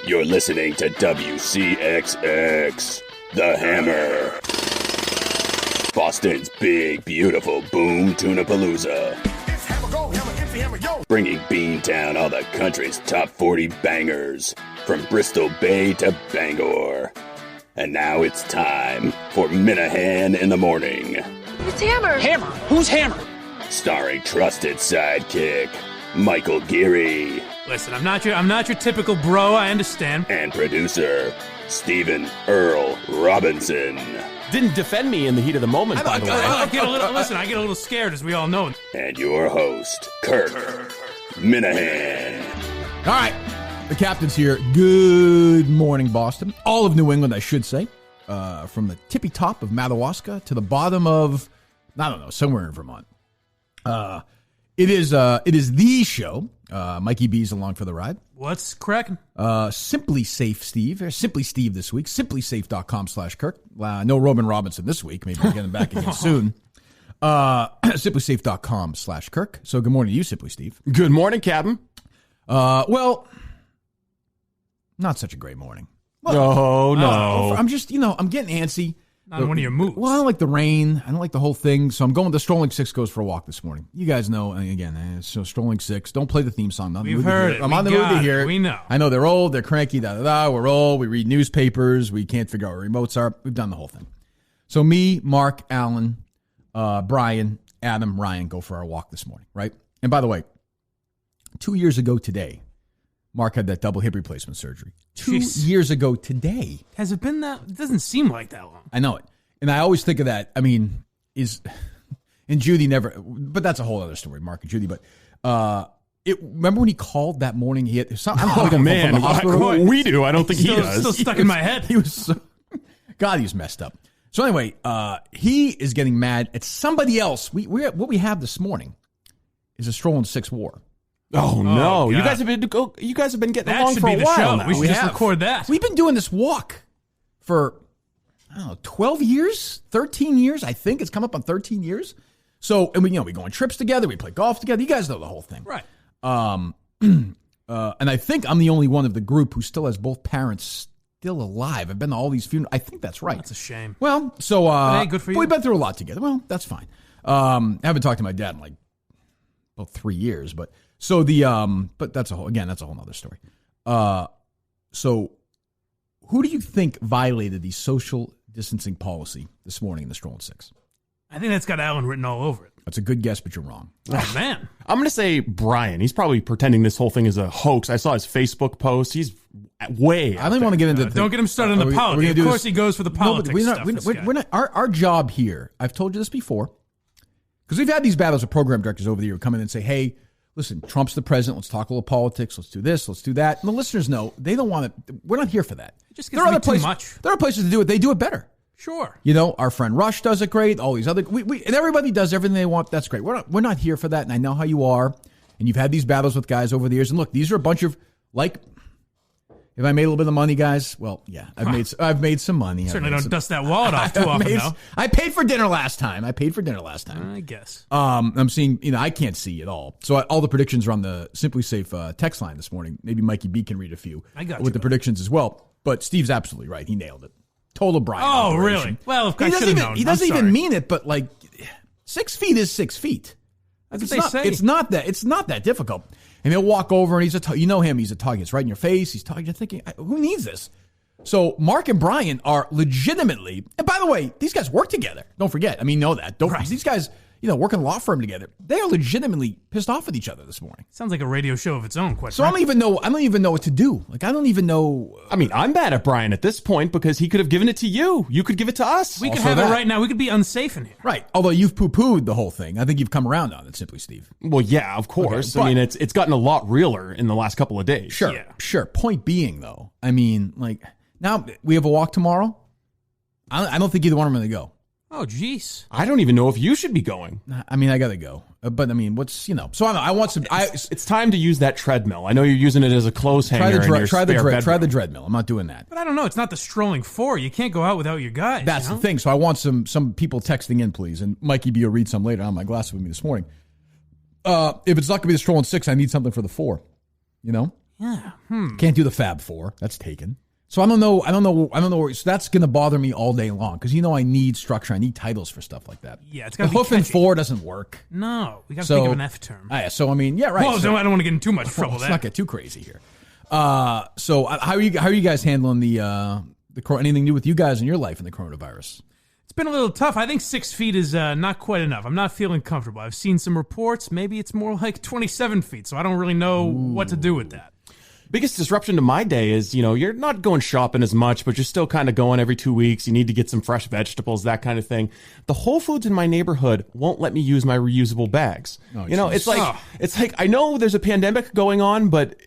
You're listening to WCXX, The Hammer. Boston's big, beautiful boom tuna-palooza. It's Hammer, go, Hammer, MC Hammer, yo! Bringing Beantown all the country's top 40 bangers. From Bristol Bay to Bangor. And now it's time for Minihane in the Morning. It's Hammer. Hammer? Who's Hammer? Starring trusted sidekick, Michael Geary. Listen, I'm not your typical bro, I understand. And producer, Stephen Earl Robinson. Didn't defend me in the heat of the moment, by the way. I get a little scared, as we all know. And your host, Kirk Minihane. All right, the captain's here. Good morning, Boston. All of New England, I should say. From the tippy top of Madawaska to the bottom of, I don't know, somewhere in Vermont. It is the show. Mikey B's along for the ride. What's cracking? Simply Safe Steve. Simply Steve this week. SimplySafe.com/Kirk. No Robin Robinson this week. Maybe we'll get him back again soon. SimplySafe.com/Kirk. So good morning to you, Simply Steve. Good morning, Captain. Well, not such a great morning. Well, no. I'm just, I'm getting antsy. Not in one of your moods. Well, I don't like the rain. I don't like the whole thing. So I'm going to Strolling Six goes for a walk this morning. You guys know, and again, so Strolling Six. Don't play the theme song. We've heard it. I'm on the mood to hear it. We know. I know they're old. They're cranky. We're old. We read newspapers. We can't figure out where remotes are. We've done the whole thing. So me, Mark, Alan, Brian, Adam, Ryan go for our walk this morning, right? And by the way, 2 years ago today, Mark had that double hip replacement surgery. 2 years ago today. Has it been that? It doesn't seem like that long. I know it. And I always think of that. I mean, and Judy never, but that's a whole other story, Mark and Judy. But remember when he called that morning? He had some. Oh man, we do. I don't think he does. Still stuck in my head. He was so, God, he was messed up. So anyway, he is getting mad at somebody else. What we have this morning is a Strolling Six war. Oh no! God. You guys have been getting along for a the while show. now. We should just record that. We've been doing this walk for, I don't know, 12 years, 13 years. I think it's come up on 13 years. So, and we go on trips together. We play golf together. You guys know the whole thing. Right. And I think I'm the only one of the group who still has both parents still alive. I've been to all these funerals. I think that's right. That's a shame. Well, so, hey, good for you. We've been through a lot together. Well, that's fine. I haven't talked to my dad in like about 3 years, but so but that's a whole nother story. So who do you think violated the social distancing policy this morning in the Strolling Six? I think that's got Alan written all over it. That's a good guess, but you're wrong. Oh, man. I'm going to say Brian. He's probably pretending this whole thing is a hoax. I saw his Facebook post. He's way I don't want to get into don't get him started on the politics. Of course he goes for the politics stuff. We're not, our job here, I've told you this before, because we've had these battles with program directors over the year who come in and say, hey, listen, Trump's the president. Let's talk a little politics. Let's do this. Let's do that. And the listeners know they don't want to. We're not here for that. It just gives me too much. There are places to do it. They do it better. Sure. Our friend Rush does it great. All these other, and everybody does everything they want. That's great. We're not here for that. And I know how you are. And you've had these battles with guys over the years. And look, these are a bunch of if I made a little bit of money, guys, well, yeah, I've made some money. Certainly don't dust that wallet off too often, though. I paid for dinner last time. I guess. I'm seeing, I can't see it all. So all the predictions are on the Simply Safe text line this morning. Maybe Mikey B can read a few with the predictions as well. But Steve's absolutely right. He nailed it. Total Brian. Oh, operation. really? Well, I should have known. He doesn't even mean it, but 6 feet is 6 feet. That's what they say. It's not that difficult. And he'll walk over and he's him. He's a target. It's right in your face. He's talking. You're thinking, who needs this? So Mark and Brian are legitimately, and by the way, these guys work together. Don't forget. Know that. These guys, work in a law firm together. They are legitimately pissed off with each other this morning. Sounds like a radio show of its own. So I don't even know what to do. I don't even know. I'm mad at Brian at this point because he could have given it to you. You could give it to us. We could have it right now. We could be unsafe in here. Right. Although you've poo-pooed the whole thing. I think you've come around on it, Simply Steve. Well, yeah, of course. Okay, it's gotten a lot realer in the last couple of days. Sure. Point being, though, now we have a walk tomorrow. I don't think either one of them are going to go. Oh, jeez. I don't even know if you should be going. I got to go. But, what's, so I don't know. I want some. It's time to use that treadmill. I know you're using it as a clothes hanger. Try the treadmill. I'm not doing that. But I don't know. It's not the Strolling Four. You can't go out without your guys. That's the thing. So I want some people texting in, please. And Mikey B will read some later. I have my glasses with me this morning. If it's not going to be the Strolling Six, I need something for the 4. Yeah, Yeah. Can't do the Fab Four. That's taken. So I don't know. So that's going to bother me all day long because I need structure. I need titles for stuff like that. Yeah, it's the got to be hoof and catchy. four doesn't work. No, we got to think of an F term. So I mean, yeah, right. Well, so, I don't want to get in too much trouble let's there. not get too crazy here. So how are you guys handling the anything new with you guys in your life in the coronavirus? It's been a little tough. I think 6 feet is not quite enough. I'm not feeling comfortable. I've seen some reports. Maybe it's more like 27 feet, so I don't really know what to do with that. Biggest disruption to my day is, you're not going shopping as much, but you're still kind of going every 2 weeks. You need to get some fresh vegetables, that kind of thing. The Whole Foods in my neighborhood won't let me use my reusable bags. Oh, it's like I know there's a pandemic going on, but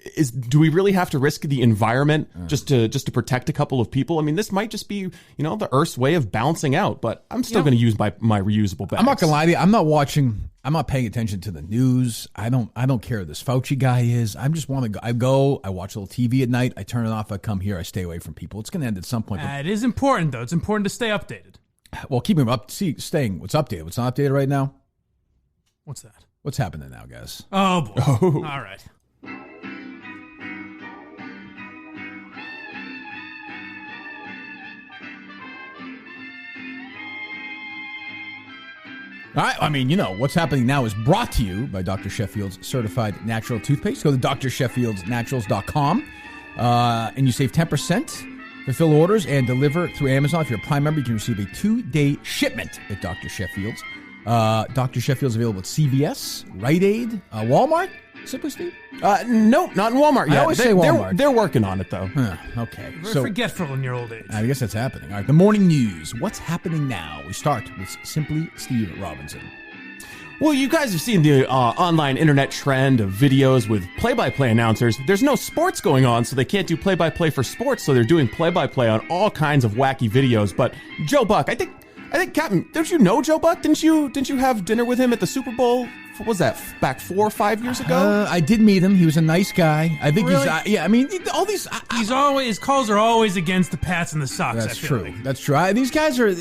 do we really have to risk the environment just to protect a couple of people? I mean, this might just be, the Earth's way of balancing out, but I'm still going to use my reusable bags. I'm not gonna lie to you. I'm not paying attention to the news. I don't care who this Fauci guy is. I just want to go. I watch a little TV at night. I turn it off. I come here. I stay away from people. It's going to end at some point. It is important, though. It's important to stay updated. Well, keeping up, staying. What's updated? What's not updated right now? What's that? What's happening now, guys? Oh, boy. Oh. All right. All right. I mean, what's happening now is brought to you by Dr. Sheffield's certified natural toothpaste. Go to drsheffieldsnaturals.com and you save 10%. Fulfill orders and deliver through Amazon. If you're a Prime member, you can receive a 2-day shipment at Dr. Sheffield's. Dr. Sheffield's available at CVS, Rite Aid, Walmart. Simply Steve? No, not in Walmart yet. I always say Walmart. They're working on it, though. Okay. Very forgetful in your old age. I guess that's happening. All right, the morning news. What's happening now? We start with Simply Steve Robinson. Well, you guys have seen the online internet trend of videos with play-by-play announcers. There's no sports going on, so they can't do play-by-play for sports, so they're doing play-by-play on all kinds of wacky videos. But Joe Buck, I think, Captain, don't you know Joe Buck? Didn't you have dinner with him at the Super Bowl? What was that, back 4 or 5 years ago? I did meet him. He was a nice guy. I think Really? he's, I mean, all these... His calls are always against the Pats and the Sox. That's true. That's true. These guys are...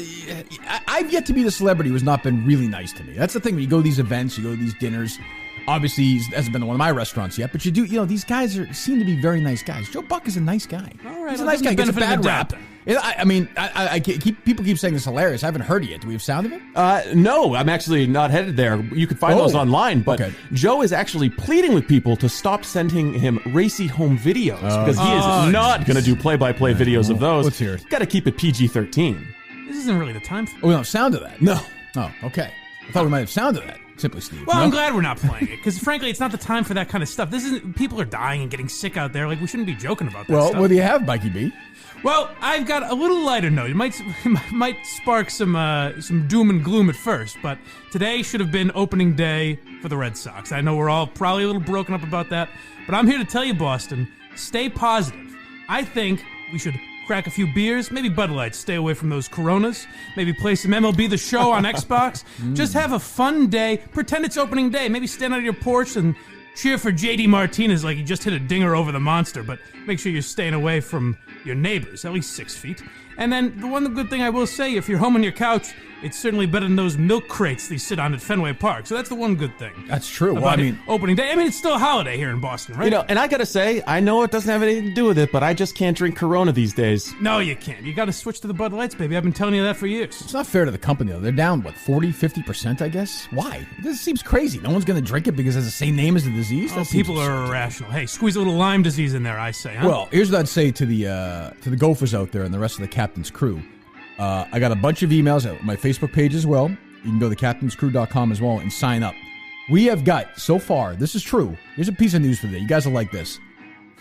I've yet to be the celebrity who's not been really nice to me. That's the thing. When you go to these events, you go to these dinners. Obviously, he hasn't been to one of my restaurants yet, but you do, these guys seem to be very nice guys. Joe Buck is a nice guy. All right, He's a I'll nice give guy. him Gets a the benefit of bad the rap. doubt People keep saying it's hilarious. I haven't heard it yet. Do we have sound of it? No, I'm actually not headed there. You can find those online, but okay. Joe is actually pleading with people to stop sending him racy home videos because he is not going to do play-by-play videos of those. Let's hear it. Got to keep it PG-13. This isn't really the time for Oh, we don't have sound of that. No. Oh, okay. I thought we might have sound of that. Simply Steve. Well, No? I'm glad we're not playing it, because frankly, it's not the time for that kind of stuff. People are dying and getting sick out there. Like, we shouldn't be joking about that Well, stuff. what do you have, Mikey B? Well, I've got a little lighter note. It might spark some doom and gloom at first, but today should have been opening day for the Red Sox. I know we're all probably a little broken up about that, but I'm here to tell you, Boston, stay positive. I think we should crack a few beers, maybe Bud Lights, stay away from those Coronas, maybe play some MLB The Show on Xbox. Just have a fun day. Pretend it's opening day. Maybe stand on your porch and cheer for J.D. Martinez like he just hit a dinger over the monster, but make sure you're staying away from your neighbors, at least 6 feet. And then the one good thing I will say, if you're home on your couch, it's certainly better than those milk crates they sit on at Fenway Park. So that's the one good thing. That's true. Well, About opening day. I mean, it's still a holiday here in Boston, right? And I got to say, I know it doesn't have anything to do with it, but I just can't drink Corona these days. No, you can't. You got to switch to the Bud Lights, baby. I've been telling you that for years. It's not fair to the company, though. They're down, 40-50%, I guess? Why? This seems crazy. No one's going to drink it because it has the same name as the disease? Oh, people are irrational. Hey, squeeze a little Lyme disease in there, I say, huh? Well, here's what I'd say to the Gophers out there and the rest of the captain's crew. I got a bunch of emails at my Facebook page as well. You can go to captainscrew.com as well and sign up. We have got, so far, this is true. Here's a piece of news for the day. You guys will like this.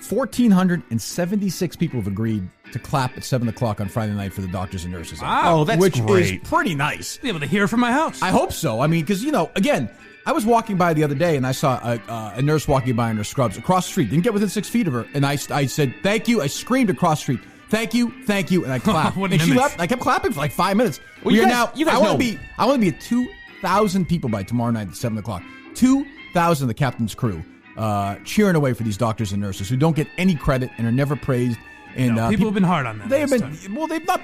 1,476 people have agreed to clap at 7 o'clock on Friday night for the doctors and nurses. Wow. Oh, that's which great. is pretty nice. be able to hear from my house. I hope so. I mean, because, again, I was walking by the other day and I saw a nurse walking by in her scrubs across the street. Didn't get within 6 feet of her. And I said, thank you. I screamed across the street. Thank you, and I clapped. What an and she image. left. I kept clapping for like 5 minutes. Well, you guys I want know. to be at 2,000 people by tomorrow night at 7 o'clock. 2,000 of the captain's crew cheering away for these doctors and nurses who don't get any credit and are never praised. And people have been hard on them. They have this been. time. Well, they've not.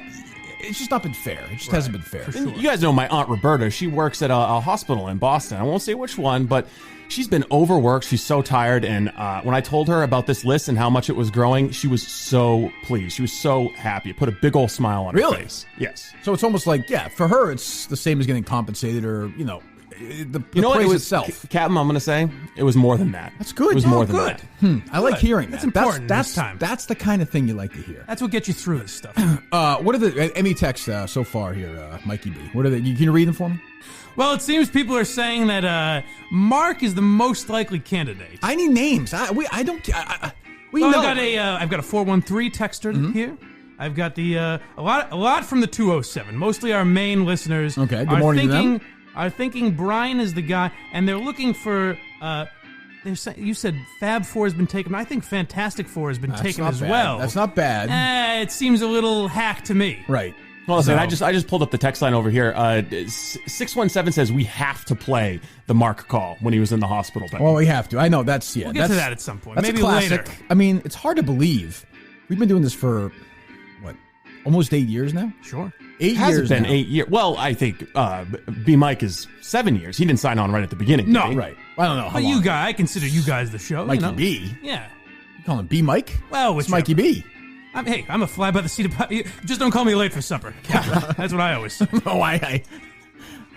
it's just not been fair. It just hasn't been fair. And you guys know my Aunt Roberta. She works at a hospital in Boston. I won't say which one, but she's been overworked. She's so tired. And when I told her about this list and how much it was growing, she was so pleased. She was so happy. It put a big old smile on her face. Yes. So it's almost like, for her, it's the same as getting compensated or, the praise itself. Captain, I'm going to say, it was more than that. That's good. It was more than that. I like hearing that. That's important That's this time. That's the kind of thing you like to hear. That's what gets you through this stuff. What are any texts so far here, Mikey B? What are they? Can you read them for me? Well, it seems people are saying that Mark is the most likely candidate. I need names. We know. I've got a 413 texter here. I've got a lot from the 207. Mostly our main listeners. Okay. Good morning to them. Are thinking Brian is the guy, and they're looking for. You said Fab 4 has been taken. I think Fantastic 4 has been taken as well. That's not bad. It seems a little hack to me. Right. Well, listen, I just pulled up the text line over here. 617 says we have to play the Mark call when he was in the hospital bed. Well, we have to. I know that's We'll get to that at some point. That's Maybe a classic. later. I mean, it's hard to believe. We've been doing this for almost 8 years now. Sure. 8 Has years. It been now. 8 years? Well, I think B Mike is 7 years. He didn't sign on right at the beginning. No. did he? Right. I don't know how But long. you guys, I consider you guys the show. Mikey you know? B. Yeah. You call him B Mike? Well, it's whichever. Mikey B. I'm a fly by the seat of... Just don't call me late for supper. That's what I always say. Oh, I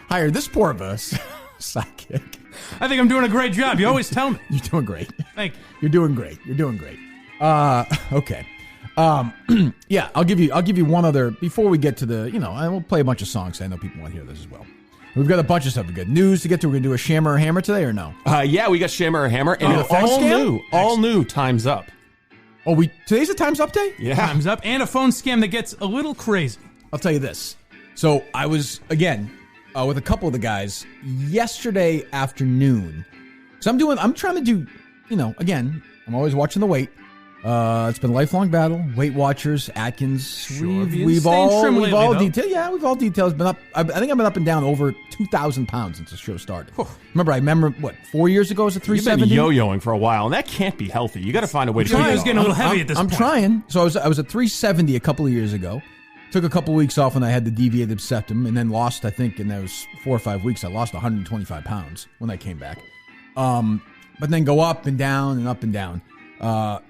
hired this poor of a sidekick. I think I'm doing a great job. You always tell me. You're doing great. Thank you. You're doing great. Okay. Yeah, I'll give you one other before we get to the, I will play a bunch of songs. I know people want to hear this as well. We've got a bunch of stuff. Good news to get to. We're going to do a Shammer or Hammer today or no? Yeah, we got Shammer or Hammer. And the phone scam? all new, time's up. Oh, today's a Time's Up day? Yeah. Time's up. And a phone scam that gets a little crazy. I'll tell you this. So I was, again, with a couple of the guys yesterday afternoon. So I'm trying to do, again, I'm always watching the weight. It's been a lifelong battle. Weight Watchers, Atkins. We've all details. Been up. I think I've been up and down over 2,000 pounds since the show started. Remember what? 4 years ago it was a 370. You've been yo-yoing for a while, and that can't be healthy. You got to find a way to. I was getting a little heavy at this point. I'm trying. So I was at 370 a couple of years ago. Took a couple of weeks off when I had the deviated septum, and then lost. I think in those 4 or 5 weeks, I lost 125 pounds when I came back. But then go up and down and up and down.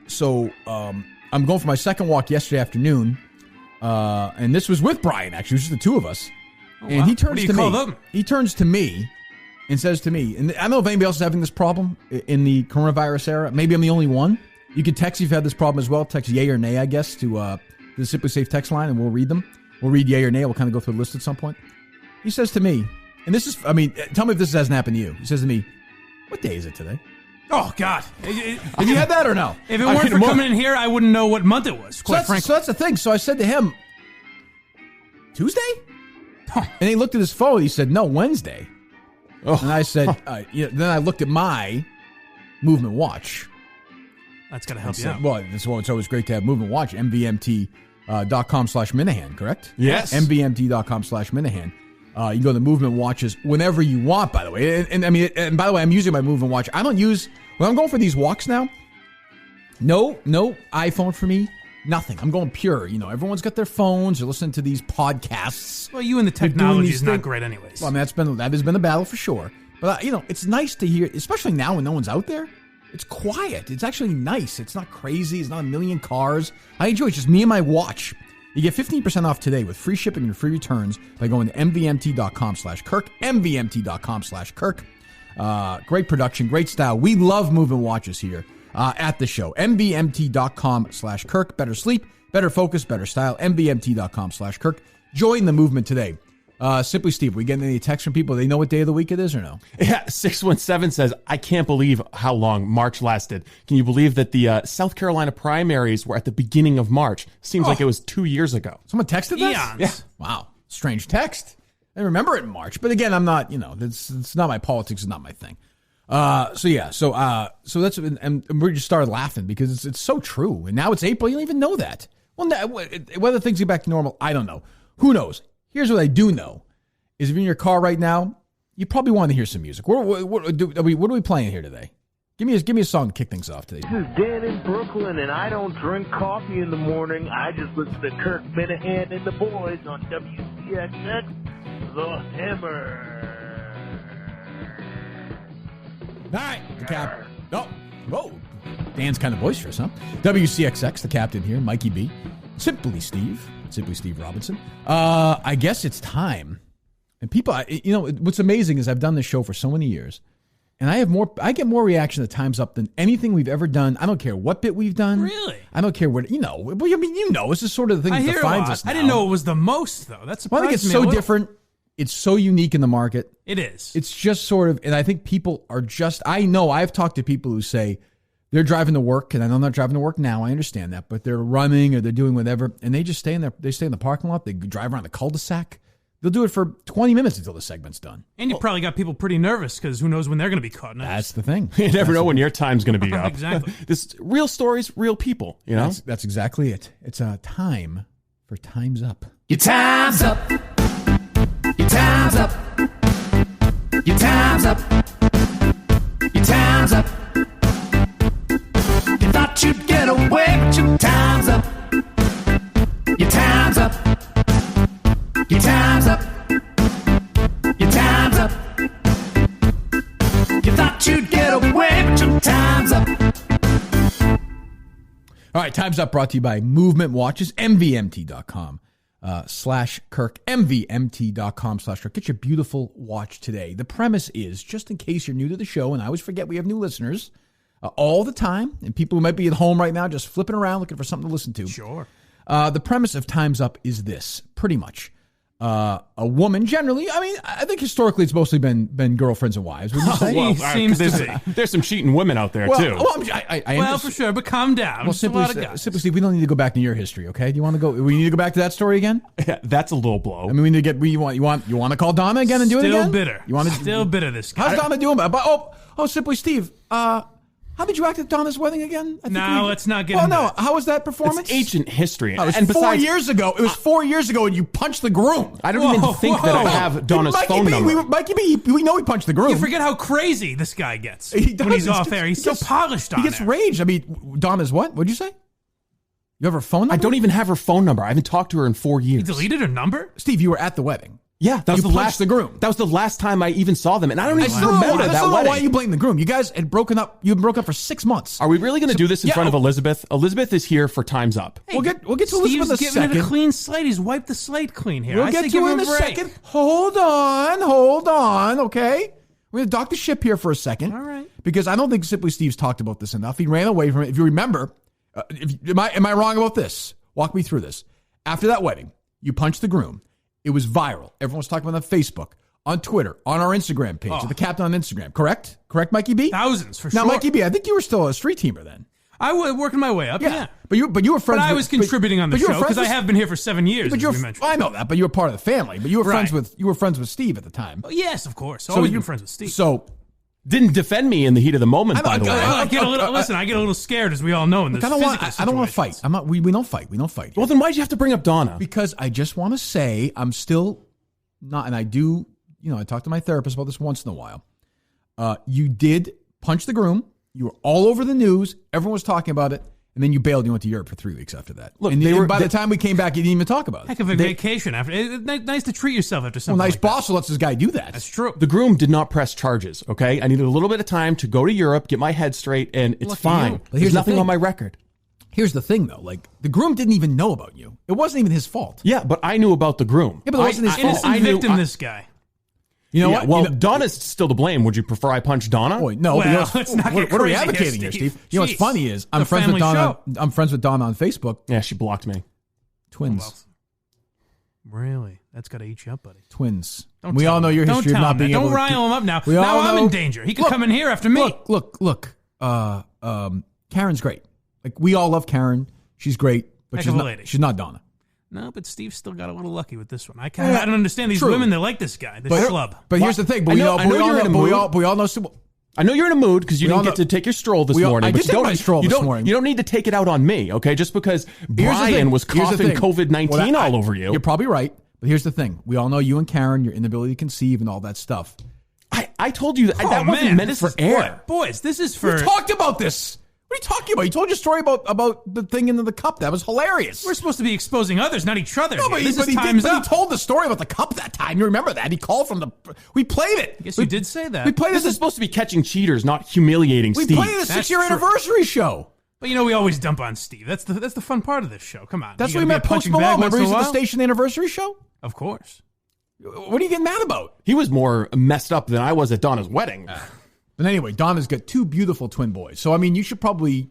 So I'm going for my second walk yesterday afternoon, and this was with Brian, actually. It was just the two of us. And he turns to me. He turns to me and says to me, and I don't know if anybody else is having this problem in the coronavirus era. Maybe I'm the only one. You can text if you've had this problem as well. Text yay or nay, I guess, to the Simply Safe text line, and we'll read them. We'll read yay or nay. We'll kind of go through the list at some point. He says to me, and this is, tell me if this hasn't happened to you. He says to me, what day is it today? Oh, God. Have you had that or no? If it weren't for coming in here, I wouldn't know what month it was, quite frankly. So that's the thing. So I said to him, Tuesday? And he looked at his phone. He said, no, Wednesday. Oh. And I said, then I looked at my Movement Watch. That's got to help you out. Well, it's always great to have Movement Watch. MVMT.com/Minihane, correct? Yes. MVMT.com/Minihane. You go to Movement Watches whenever you want, by the way. And by the way, I'm using my Movement Watch. I don't use, when I'm going for these walks now, no iPhone for me, nothing. I'm going pure. Everyone's got their phones. They're listening to these podcasts. Well, you and the technology is not great anyways. Well, that has been a battle for sure. But, it's nice to hear, especially now when no one's out there. It's quiet. It's actually nice. It's not crazy. It's not a million cars. I enjoy it. It's just me and my watch. You get 15% off today with free shipping and free returns by going to mvmt.com/Kirk, mvmt.com/Kirk. Great production, great style. We love Movement Watches here at the show. mvmt.com/Kirk. Better sleep, better focus, better style. mvmt.com/Kirk. Join the movement today. Simply Steve, we getting any texts from people? They know what day of the week it is or no? Yeah, 617 says, I can't believe how long March lasted. Can you believe that the South Carolina primaries were at the beginning of March? Seems like it was 2 years ago. Someone texted that? Yeah. Wow. Strange text. I remember it in March. But again, I'm not, it's not my politics. It's not my thing. So that's, and we just started laughing because it's so true. And now it's April. You don't even know that. Well, whether things get back to normal, I don't know. Who knows? Here's what I do know, is if you're in your car right now, you probably want to hear some music. What are we playing here today? Give me a song to kick things off today. This is Dan in Brooklyn, and I don't drink coffee in the morning. I just listen to Kirk Minihane and the boys on WCXX, The Hammer. All right, the cap. Oh, whoa. Dan's kind of boisterous, huh? WCXX, the captain here, Mikey B. Simply Steve Robinson. I guess it's time. And people, what's amazing is I've done this show for so many years, and I get more reaction to Time's Up than anything we've ever done. I don't care what bit we've done. Really? I don't care what, this is sort of the thing that defines us now. I didn't know it was the most, though. That surprised me. I think it's so different. It's so unique in the market. It is. It's just sort of, and I think people are I know I've talked to people who say they're driving to work, and I know I'm not driving to work now. I understand that, but they're running or they're doing whatever, and they just stay in there. They stay in the parking lot. They drive around the cul-de-sac. They'll do it for 20 minutes until the segment's done. And you probably got people pretty nervous because who knows when they're going to be caught. That's the thing. You never know when your time's going to be up. Exactly. This real stories, real people. You know, that's exactly it. It's a time for Time's Up. Your time's up. Your time's up. Your time's up. Your time's up. You thought you'd get away, but your time's up. Your time's up. Your time's up. Your time's up. You thought you'd get away, but your time's up. All right, Time's Up brought to you by Movement Watches, MVMT.com. /Kirk, MVMT.com/Kirk. Get your beautiful watch today. The premise is, just in case you're new to the show, and I always forget we have new listeners all the time, and people who might be at home right now just flipping around looking for something to listen to. Sure. The premise of Time's Up is this, pretty much. A woman, generally, I think historically it's mostly been girlfriends and wives. Would you say? Seems to be. There's some cheating women out there, too. Well, For sure, but calm down. Well, simply, Steve, we don't need to go back to your history, okay? Do you want to go? We need to go back to that story again? Yeah, that's a low blow. We need to get. You want to call Donna again and do it again? Still bitter. You want to still bitter? This guy. How's Donna doing? Simply Steve. How did you act at Donna's wedding again? Let's not get. Oh no! How was that performance? It's ancient history. It was 4 years ago. It was 4 years ago, and you punched the groom. I don't even think that I have Donna's phone number. Mikey B, we know he punched the groom. You forget how crazy this guy gets when he's off air. He's so polished on it. He gets raged. Donna's what? What'd you say? You have her phone number? I don't even have her phone number. I haven't talked to her in 4 years. He deleted her number? Steve, you were at the wedding. Yeah, that was the groom. That was the last time I even saw them, and I don't even remember that wedding. I don't know why you blame the groom. You guys had broken up. You've been broken up for 6 months. Are we really going to do this in front of Elizabeth? Elizabeth is here for Time's Up. Hey, we'll get to Elizabeth in a second. Steve's giving it a clean slate. He's wiped the slate clean here. We'll get to it in a second. Hold on. Okay, we're going to dock the ship here for a second. All right. Because I don't think Simply Steve's talked about this enough. He ran away from it. If you remember, am I wrong about this? Walk me through this. After that wedding, you punched the groom. It was viral. Everyone was talking about it on Facebook, on Twitter, on our Instagram page, at the Captain on Instagram. Correct? Correct, Mikey B? Thousands, for sure. Now, Mikey B, I think you were still a street teamer then. I was working my way up, yeah. But you were friends. But I was contributing on the show because I have been here for 7 years. I know that, but you were part of the family. But you were friends with Steve at the time. Oh, yes, of course. Always been friends with Steve. So didn't defend me in the heat of the moment. By the way, I get a little scared, as we all know in this. I don't want to fight. I'm not. We don't fight. We don't fight. Well, then why'd you have to bring up Donna? Because I just want to say I'm still not, and I do. I talk to my therapist about this once in a while. You did punch the groom. You were all over the news. Everyone was talking about it. And then you bailed and you went to Europe for 3 weeks after that. Look, by the time we came back, you didn't even talk about it. Heck of a vacation after. Nice to treat yourself after something. Well, nice like boss who lets this guy do that. That's true. The groom did not press charges, okay? I needed a little bit of time to go to Europe, get my head straight, and it's fine. There's nothing on my record. Here's the thing, though. Like, the groom didn't even know about you. It wasn't even his fault. Yeah, but I knew about the groom. Yeah, but it wasn't his fault. Innocent victim, this guy. You know what? Well, Donna's still to blame. Would you prefer I punch Donna? Boy, no. Well, let's not get what are we crazy advocating here, Steve? Steve? You know what's funny is I'm friends with Donna. I'm friends with Donna on Facebook. Yeah, she blocked me. Twins. Really? That's got to eat you up, buddy. Twins. We all know your history of not being able to. Don't rile him up now. Now I'm in danger. He could come in here after me. Look. Karen's great. Like, we all love Karen. She's great, but she's not Donna. No, but Steve still got a little lucky with this one. I don't understand these women that like this guy, this schlub. But here's the thing. We all know. I know you're in a mood because you didn't get to take your stroll this morning. I did take my stroll this morning. You don't need to take it out on me, okay? Just because Brian was coughing COVID-19 all over you. You're probably right. But here's the thing. We all know you and Karen, your inability to conceive and all that stuff. I told you that wasn't meant for air. Boys, this is for... We talked about this. What are you talking about? You told your story about the thing into the cup. That was hilarious. We're supposed to be exposing others, not each other. No, but he told the story about the cup that time. You remember that? He called from the... We played it. I guess you did say that. We played This is supposed to be catching cheaters, not humiliating Steve. We played a 6-year anniversary show. But we always dump on Steve. That's the fun part of this show. Come on. That's what we met Post Malone. Remember he's at the station anniversary show? Of course. What are you getting mad about? He was more messed up than I was at Donna's wedding. But anyway, Donna's got 2 beautiful twin boys. So, I mean, you should probably,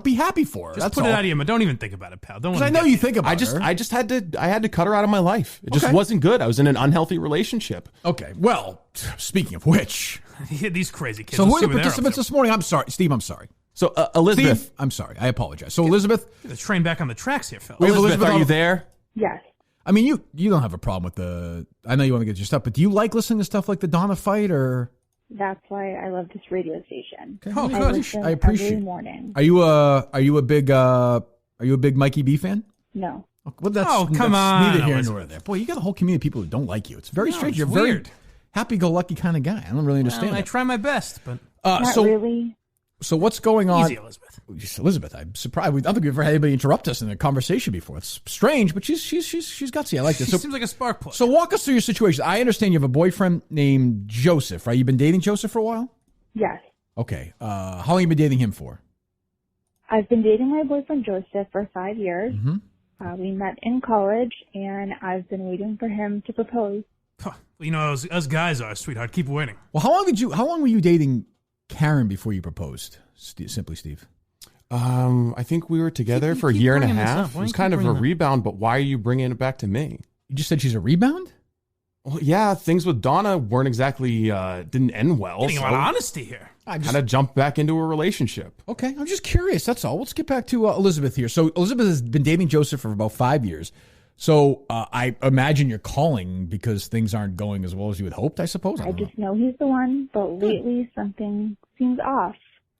be happy for her. Just put it out of you, but don't even think about it, pal. Don't. Because I know you think about her. I just had to cut her out of my life. It just wasn't good. I was in an unhealthy relationship. Okay. Well, speaking of which. These crazy kids. So who are the participants this morning? I'm sorry. Steve, I'm sorry. So, Elizabeth. Steve, I'm sorry. I apologize. So, Elizabeth. Get the train back on the tracks here, fellas. Elizabeth, are you there? Yes. I mean, you don't have a problem with I know you want to get your stuff, but do you like listening to stuff like the Donna fight or? That's why I love this radio station. Okay. I listen I appreciate every morning. Are you a big Mikey B fan? No. Well, come on. Neither here nor there. Boy, you got a whole community of people who don't like you. It's very strange. You're weird. Very happy-go-lucky kind of guy. I don't really understand. I try my best, but Not really. So what's going on? Easy, Elizabeth. Elizabeth, I'm surprised. I don't think we've ever had anybody interrupt us in a conversation before. It's strange, but she's gutsy. I like this. She seems like a spark plug. So walk us through your situation. I understand you have a boyfriend named Joseph, right? You've been dating Joseph for a while? Yes. Okay. How long have you been dating him for? I've been dating my boyfriend Joseph for 5 years. Mm-hmm. We met in college, and I've been waiting for him to propose. Well, us guys are, sweetheart. Keep waiting. Well, how long were you dating Karen before you proposed? Simply Steve. I think we were together for a year and a half. It was kind of a rebound, but why are you bringing it back to me? You just said she's a rebound? Well, yeah, things with Donna weren't exactly, didn't end well. Getting a lot of honesty here. I kind of jumped back into a relationship. Okay, I'm just curious, that's all. Let's get back to Elizabeth here. So Elizabeth has been dating Joseph for about 5 years. So I imagine you're calling because things aren't going as well as you had hoped, I suppose. I just know he's the one, but lately something seems off.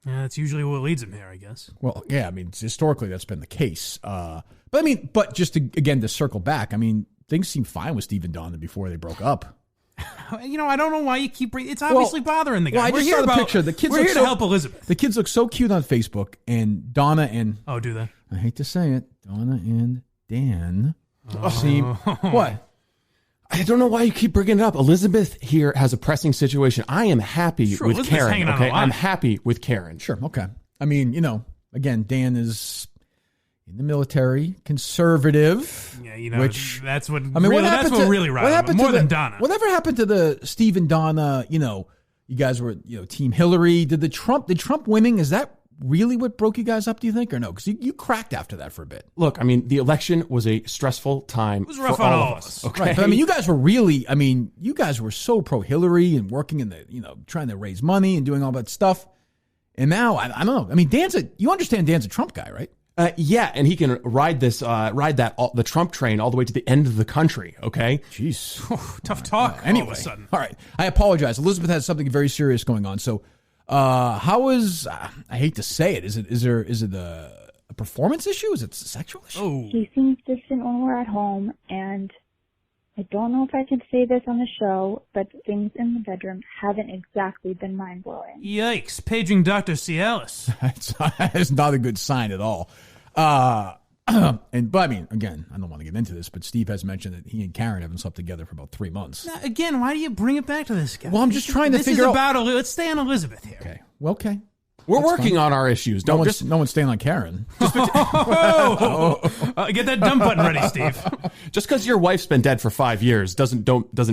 Yeah, that's usually what leads him here, I guess. Well, yeah, I mean, historically that's been the case. But just to circle back, I mean, things seemed fine with Steve and Donna before they broke up. I don't know why you keep bringing. It's obviously bothering the guy. Well, I just saw the picture. The kids we're here to help Elizabeth. The kids look so cute on Facebook, and Donna and do they? I hate to say it, Donna and Dan seem what? I don't know why you keep bringing it up. Elizabeth here has a pressing situation. I am happy with Elizabeth's Karen. Okay, I'm happy with Karen. Sure. Okay. I mean, again, Dan is in the military, conservative. Yeah, which that's what. I mean, that's what really riled him, more than Donna. Whatever happened to the Steve and Donna? You guys were Team Hillary. Did Trump winning? Is that really what broke you guys up? Do you think, or no? Because you cracked after that for a bit. Look, I mean, the election was a stressful time. It was rough for on all of us. Okay, right, but I mean, you guys were really. I mean, you guys were so pro Hillary and working in the trying to raise money and doing all that stuff. And now I don't know. I mean, you understand Dan's a Trump guy, right? Yeah, and he can ride the Trump train all the way to the end of the country. Okay, jeez, tough talk. Anyway, all of a sudden. All right, I apologize. Elizabeth has something very serious going on. So, how is? I hate to say it. Is it a performance issue? Is it a sexual issue? Oh, He seems distant when we're at home, and I don't know if I can say this on the show, but things in the bedroom haven't exactly been mind-blowing. Yikes! Paging Dr. Cialis. That's not a good sign at all. But I mean, again, I don't want to get into this, but Steve has mentioned that he and Karen haven't slept together for about 3 months. Now, again, why do you bring it back to this guy? Well, I'm just trying to figure out. Let's stay on Elizabeth here. Okay. Well, okay. We're working on our issues. No one's staying on Karen. Get that dump button ready, Steve. Just because your wife's been dead for 5 years doesn't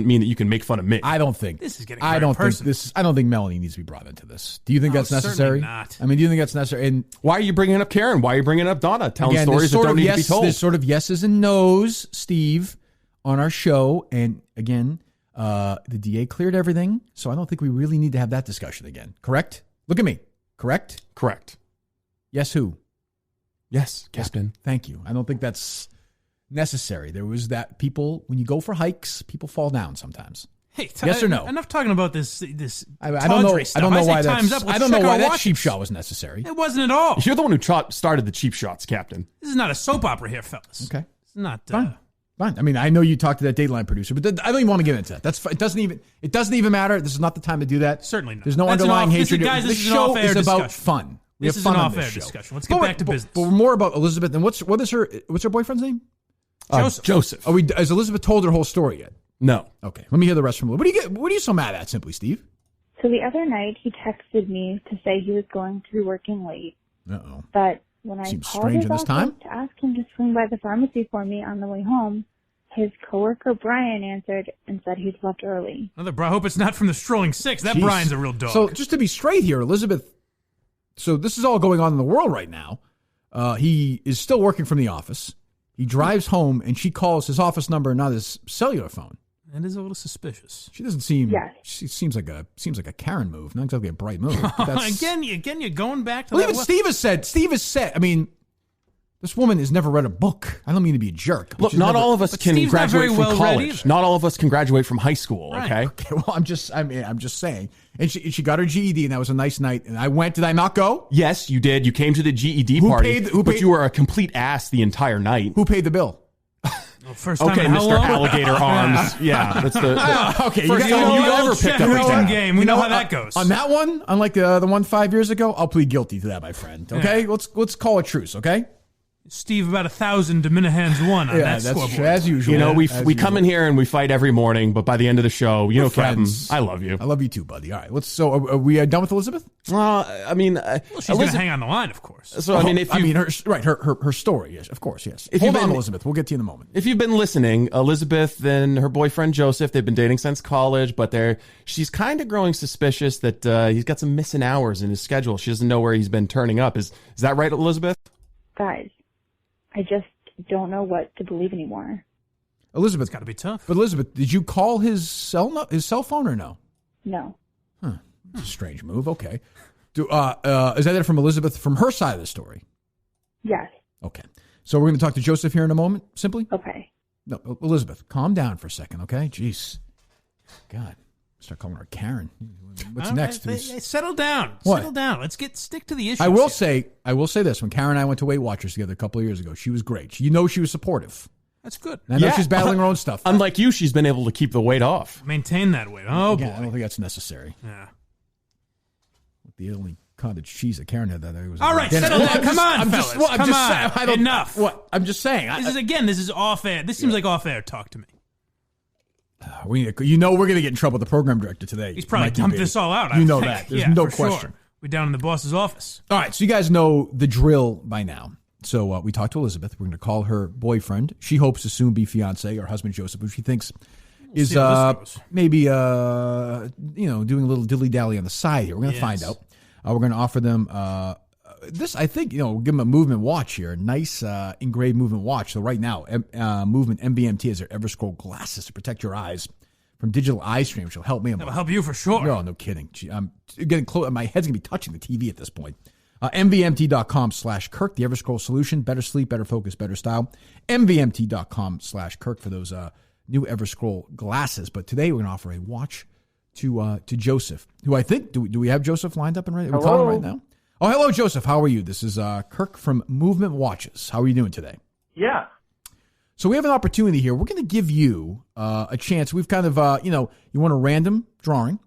mean that you can make fun of me. I don't think this is getting. I don't think Melanie needs to be brought into this. Do you think that's necessary? Not. I mean, do you think that's necessary? And why are you bringing up Karen? Why are you bringing up Donna? Telling stories that don't need to be told. There's sort of yeses and nos, Steve, on our show. And again, the DA cleared everything, so I don't think we really need to have that discussion again. Correct? Look at me. Correct? Correct. Yes, who? Yes, Captain. Thank you. I don't think that's necessary. There was that people, when you go for hikes, people fall down sometimes. Hey, yes or no? Enough talking about this. I don't know. Stuff. I don't know why time's up. I don't know why that watches. cheap shot was necessary. It wasn't at all. You're the one who started the cheap shots, Captain. This is not a soap opera here, fellas. Okay. It's not. Fine. I mean, I know you talked to that Dateline producer, but I don't even want to get into that. That's it. Doesn't even matter. This is not the time to do that. Certainly not. There's no underlying hatred. Guys, the show is about fun. This is an off-air discussion. Let's get back to business. But more about Elizabeth. And what's her boyfriend's name? Joseph. Has Elizabeth told her whole story yet? No. Okay. Let me hear the rest from her. What are you so mad at, Simply Steve? So the other night, he texted me to say he was going to be working late. Uh-oh. But when I Seems called strange his at this time. office to ask him to swing by the pharmacy for me on the way home, his coworker Brian answered and said he'd left early. I hope it's not from the Strolling Six. That Jeez. Brian's a real dog. So just to be straight here, Elizabeth, so this is all going on in the world right now. He is still working from the office. He drives home and she calls his office number, not his cellular phone. That is a little suspicious. She doesn't seem. Yes. She seems like a Karen move, not exactly a bright move. Again, you're going back to well, that. Even Steve has said. I mean, this woman has never read a book. I don't mean to be a jerk. Look, not all of us can Steve's not graduate very from well college. Not all of us can graduate from high school. Right. Okay. Okay. Well, I'm just saying. And she got her GED, and that was a nice night. And I went. Did I not go? Yes, you did. You came to the GED party, but you were a complete ass the entire night. Who paid the bill? First time okay, in how Mr. long? Alligator Arms. Yeah, that's the okay. first time you ever picked up a tab. Game. We know how that goes. On that one, unlike the one 5 years ago, I'll plead guilty to that, my friend. Okay, let's call a truce. Okay. Steve, about 1,000 to Minahan's one on that that's scoreboard. true, as usual. You know, we come in here and we fight every morning, but by the end of the show, you know, Captain, friends. I love you. I love you too, buddy. All right, so are we done with Elizabeth? Well, I mean, She's going to hang on the line, of course. So I mean, her story, yes, of course, yes. If Hold you've on, been- Elizabeth. We'll get to you in a moment. if you've been listening, Elizabeth and her boyfriend Joseph, they've been dating since college, but she's kind of growing suspicious that he's got some missing hours in his schedule. She doesn't know where he's been turning up. Is that right, Elizabeth? Guys, I just don't know what to believe anymore. Elizabeth, It's got to be tough. but Elizabeth, did you call his cell phone or no? No. It's a strange move. Okay. Is that it from Elizabeth from her side of the story? Yes. Okay. So we're going to talk to Joseph here in a moment, simply? Okay. No, Elizabeth, calm down for a second, okay? Jeez. God. Start calling her Karen. What's next? Settle down. What? Settle down. Let's stick to the issue. I will say this. When Karen and I went to Weight Watchers together a couple of years ago, she was great. You know she was supportive. That's good. And I know she's battling her own stuff. Unlike you, she's been able to keep the weight off. Maintain that weight. Oh, Again, boy. I don't think that's necessary. Yeah. The only cottage cheese that Karen had that day was. All right, settle down. Come on, fellas. Come on. Enough. What? I'm just saying. This is off air. This seems like off air talk to me. We're going to get in trouble with the program director today. He's probably Mikey dumped B. this all out. You I know think. that. There's Yeah, no for question. Sure. We're down in the boss's office. All right, so you guys know the drill by now. So we talked to Elizabeth. We're going to call her boyfriend. She hopes to soon be fiance, or husband Joseph, who she thinks is see how this goes. maybe doing a little dilly dally on the side here. We're going to find out. We're going to offer them this. I think we'll give them a movement watch here, a nice engraved movement watch. So right now, Movement MBMT has their Everscroll glasses to protect your eyes from digital eye strain, which will help me. That'll help you for sure. No, no kidding. I'm getting close. My head's going to be touching the TV at this point. MVMT.com/Kirk, the Everscroll solution. Better sleep, better focus, better style. MVMT.com/Kirk for those new Everscroll glasses. But today we're going to offer a watch to Joseph, who I think, do we have Joseph lined up and ready? Are we calling him right now? Oh, hello, Joseph. How are you? This is Kirk from Movement Watches. How are you doing today? Yeah. So we have an opportunity here. We're going to give you a chance. We've kind of, you want a random drawing.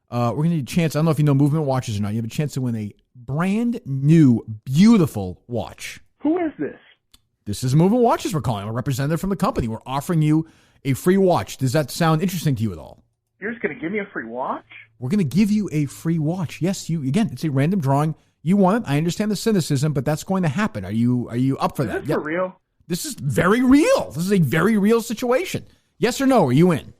We're going to need a chance. I don't know if you know Movement Watches or not. You have a chance to win a brand new, beautiful watch. Who is this? This is Movement Watches we're calling. A representative from the company. We're offering you a free watch. Does that sound interesting to you at all? You're just going to give me a free watch? We're going to give you a free watch. Yes, again, it's a random drawing. You want it. I understand the cynicism, but that's going to happen. Are you up for that? Is this for real? This is very real. This is a very real situation. Yes or no? Are you in?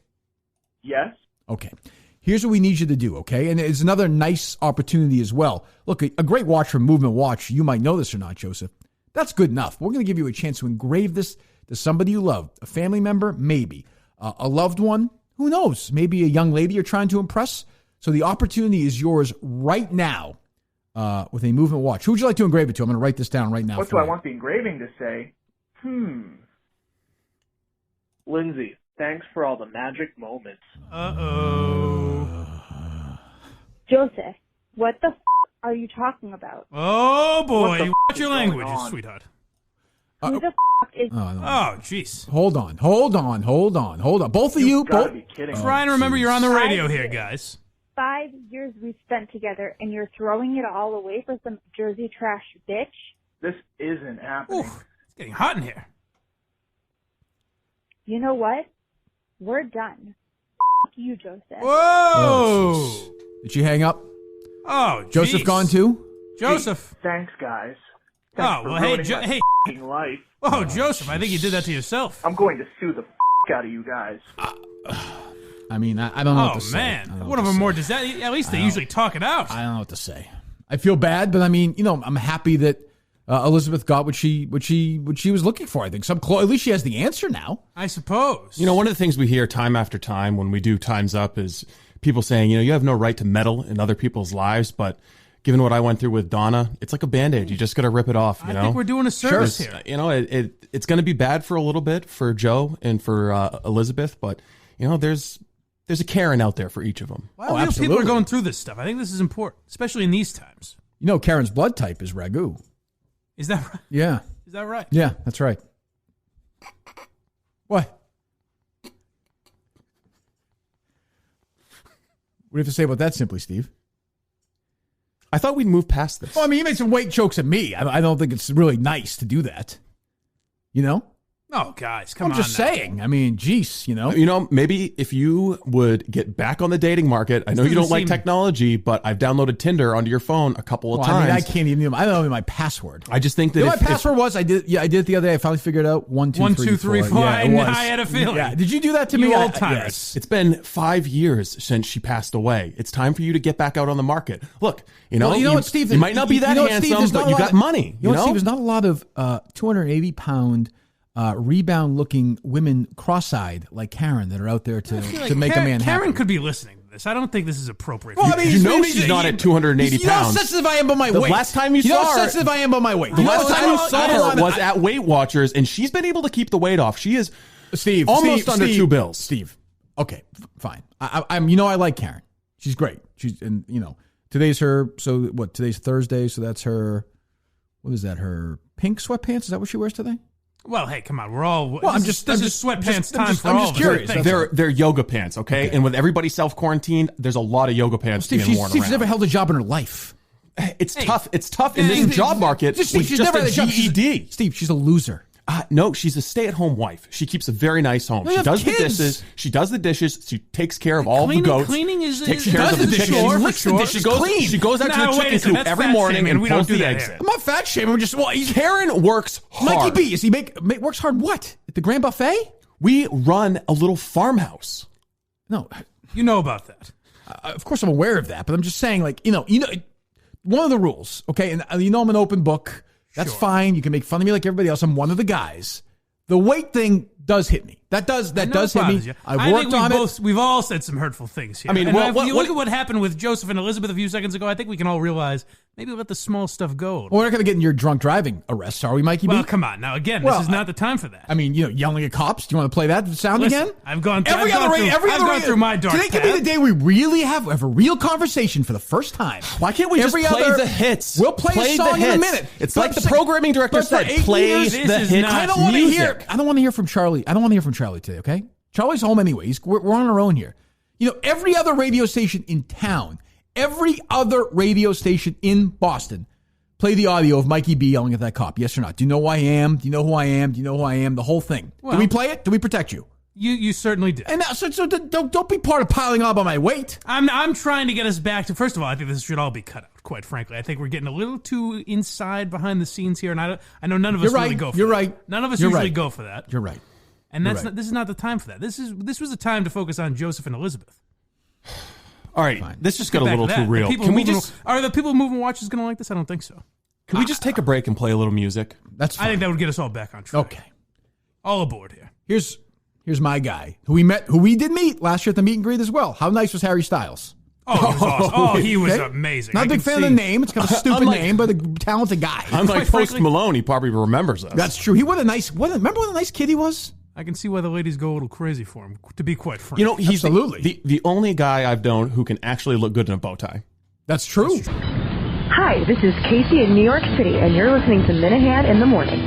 Yes. Okay. Here's what we need you to do, okay? And it's another nice opportunity as well. Look, a great watch from Movement Watch. You might know this or not, Joseph. That's good enough. We're going to give you a chance to engrave this to somebody you love. A family member? Maybe. A loved one? Who knows? Maybe a young lady you're trying to impress. So the opportunity is yours right now with a Movement Watch. Who would you like to engrave it to? I'm going to write this down right now. What do I want the engraving to say? Lindsay, thanks for all the magic moments. Uh-oh. Joseph, what the are you talking about? Oh, boy. What the Watch your is going language, on? sweetheart. Who the is? Oh, jeez. Hold on. Both of you. Gotta be kidding. Try and remember you're on the radio here, guys. 5 years we spent together, and you're throwing it all away for some Jersey trash bitch? This isn't happening. Oof, it's getting hot in here. You know what? We're done. You, Joseph. Whoa! Did she hang up? Oh, Joseph jeez. gone too? Joseph. Thanks, guys. Oh, Thanks for well, hey, ruining my hey. f***ing life. Oh, Joseph, I think you did that to yourself. I'm going to sue the out of you guys. I mean, I don't know what Oh, to say. I don't man. know One what of to them say. more does that. At least they usually talk it out. I don't know what to say. I feel bad, but I mean, I'm happy that Elizabeth got what she was looking for. I think at least she has the answer now. I suppose. One of the things we hear time after time when we do Time's Up is people saying, you have no right to meddle in other people's lives, but given what I went through with Donna, it's like a Band-Aid. You just got to rip it off, I think we're doing a service here. It's going to be bad for a little bit for Joe and for Elizabeth, but, there's a Karen out there for each of them. Well, people are going through this stuff. I think this is important, especially in these times. Karen's blood type is Ragu. Is that right? Yeah. Is that right? Yeah, that's right. What? What do you have to say about that, Simply Steve? I thought we'd move past this. Well, I mean, you made some weight jokes at me. I don't think it's really nice to do that. Oh, guys, come on. I'm just saying. I mean, geez, Maybe if you would get back on the dating market. I know you don't like technology, but I've downloaded Tinder onto your phone a couple of times. I mean, I can't even. I don't know my password. I just think that my password was. I did it the other day. I finally figured it out. 1, 2, 3, 4. Yeah, I had a feeling. Yeah. Did you do that to me? Old timers. Yes. It's been 5 years since she passed away. It's time for you to get back out on the market. Look, what, Steve? You might not be that handsome, but you got money. You know what, Steve? There's not a lot of 280-pound. Rebound-looking women cross-eyed like Karen that are out there to make a man happy. Karen could be listening to this. I don't think this is appropriate. Well, I mean, she's not at 280 pounds. You know how sensitive I am about my weight. The last time you saw her... how sensitive I am about my weight. The last time you saw her was at Weight Watchers, and she's been able to keep the weight off. She is almost under 2 bills. Steve, okay, fine. I like Karen. She's great. Today's her... So, what, today's Thursday, so that's her... What is that, her pink sweatpants? Is that what she wears today? Well, hey, come on. We're all... Well, this is sweatpants time for all of us. I'm just curious. They're yoga pants, okay? And with everybody self-quarantined, there's a lot of yoga pants being worn around. She's never held a job in her life. It's tough. It's tough in this job market. She's never had a GED. Steve, she's a loser. No, she's a stay-at-home wife. She keeps a very nice home. She does the dishes. She does the dishes. She takes care of all the goats. Cleaning is... Takes care of the chickens. She goes out to the chicken coop every morning and pulls the eggs in. I'm not fat shaming. We're just... Karen works hard. Mikey B, works hard what? At the Grand Buffet? We run a little farmhouse. No. You know about that. Of course I'm aware of that, but I'm just saying, one of the rules, okay, and I'm an open book. That's fine. You can make fun of me like everybody else. I'm one of the guys. The weight thing does hit me. That does hit me. You. I worked on it. We've all said some hurtful things here. I mean, if you look at what happened with Joseph and Elizabeth a few seconds ago, I think we can all realize maybe let the small stuff go. Well, we're not going to get in your drunk driving arrests, are we, Mikey B? Well, come on. Now, again, this is not the time for that. I mean, yelling at cops. Do you want to play that sound again? I've gone through my dark path. Today could be the day we really have a real conversation for the first time. Why can't we just play the hits? We'll play a song in a minute. It's like the programming director said, play the hits. I don't want to hear from Charlie. I don't want to hear from Charlie today, okay? Charlie's home anyway. We're on our own here. Every other radio station in town, every other radio station in Boston, play the audio of Mikey B yelling at that cop. Yes or not? Do you know who I am? Do you know who I am? Do you know who I am? The whole thing. Well, do we play it? Do we protect you? You certainly did. And now, so don't be part of piling on my weight. I'm trying to get us back to. First of all, I think this should all be cut out. Quite frankly, I think we're getting a little too inside behind the scenes here, and I know none of us really go for that. You're right. None of us usually go for that. You're right. And this is not the time for that. This was a time to focus on Joseph and Elizabeth. All right, this just got a little too real. Are the people moving watches going to like this? I don't think so. Can we just take a break and play a little music? That's fine. I think that would get us all back on track. Okay. All aboard here. Here's my guy who we did meet last year at the meet and greet as well. How nice was Harry Styles? Oh, he was awesome. Oh, he was amazing. Not a big fan of the name. It's kind of a stupid name, but a talented guy. Unlike Post Malone, he probably remembers us. That's true. Remember what a nice kid he was? I can see why the ladies go a little crazy for him, to be quite frank. He's absolutely the only guy I've known who can actually look good in a bow tie. That's true. Hi, this is Casey in New York City, and you're listening to Minihane in the Morning.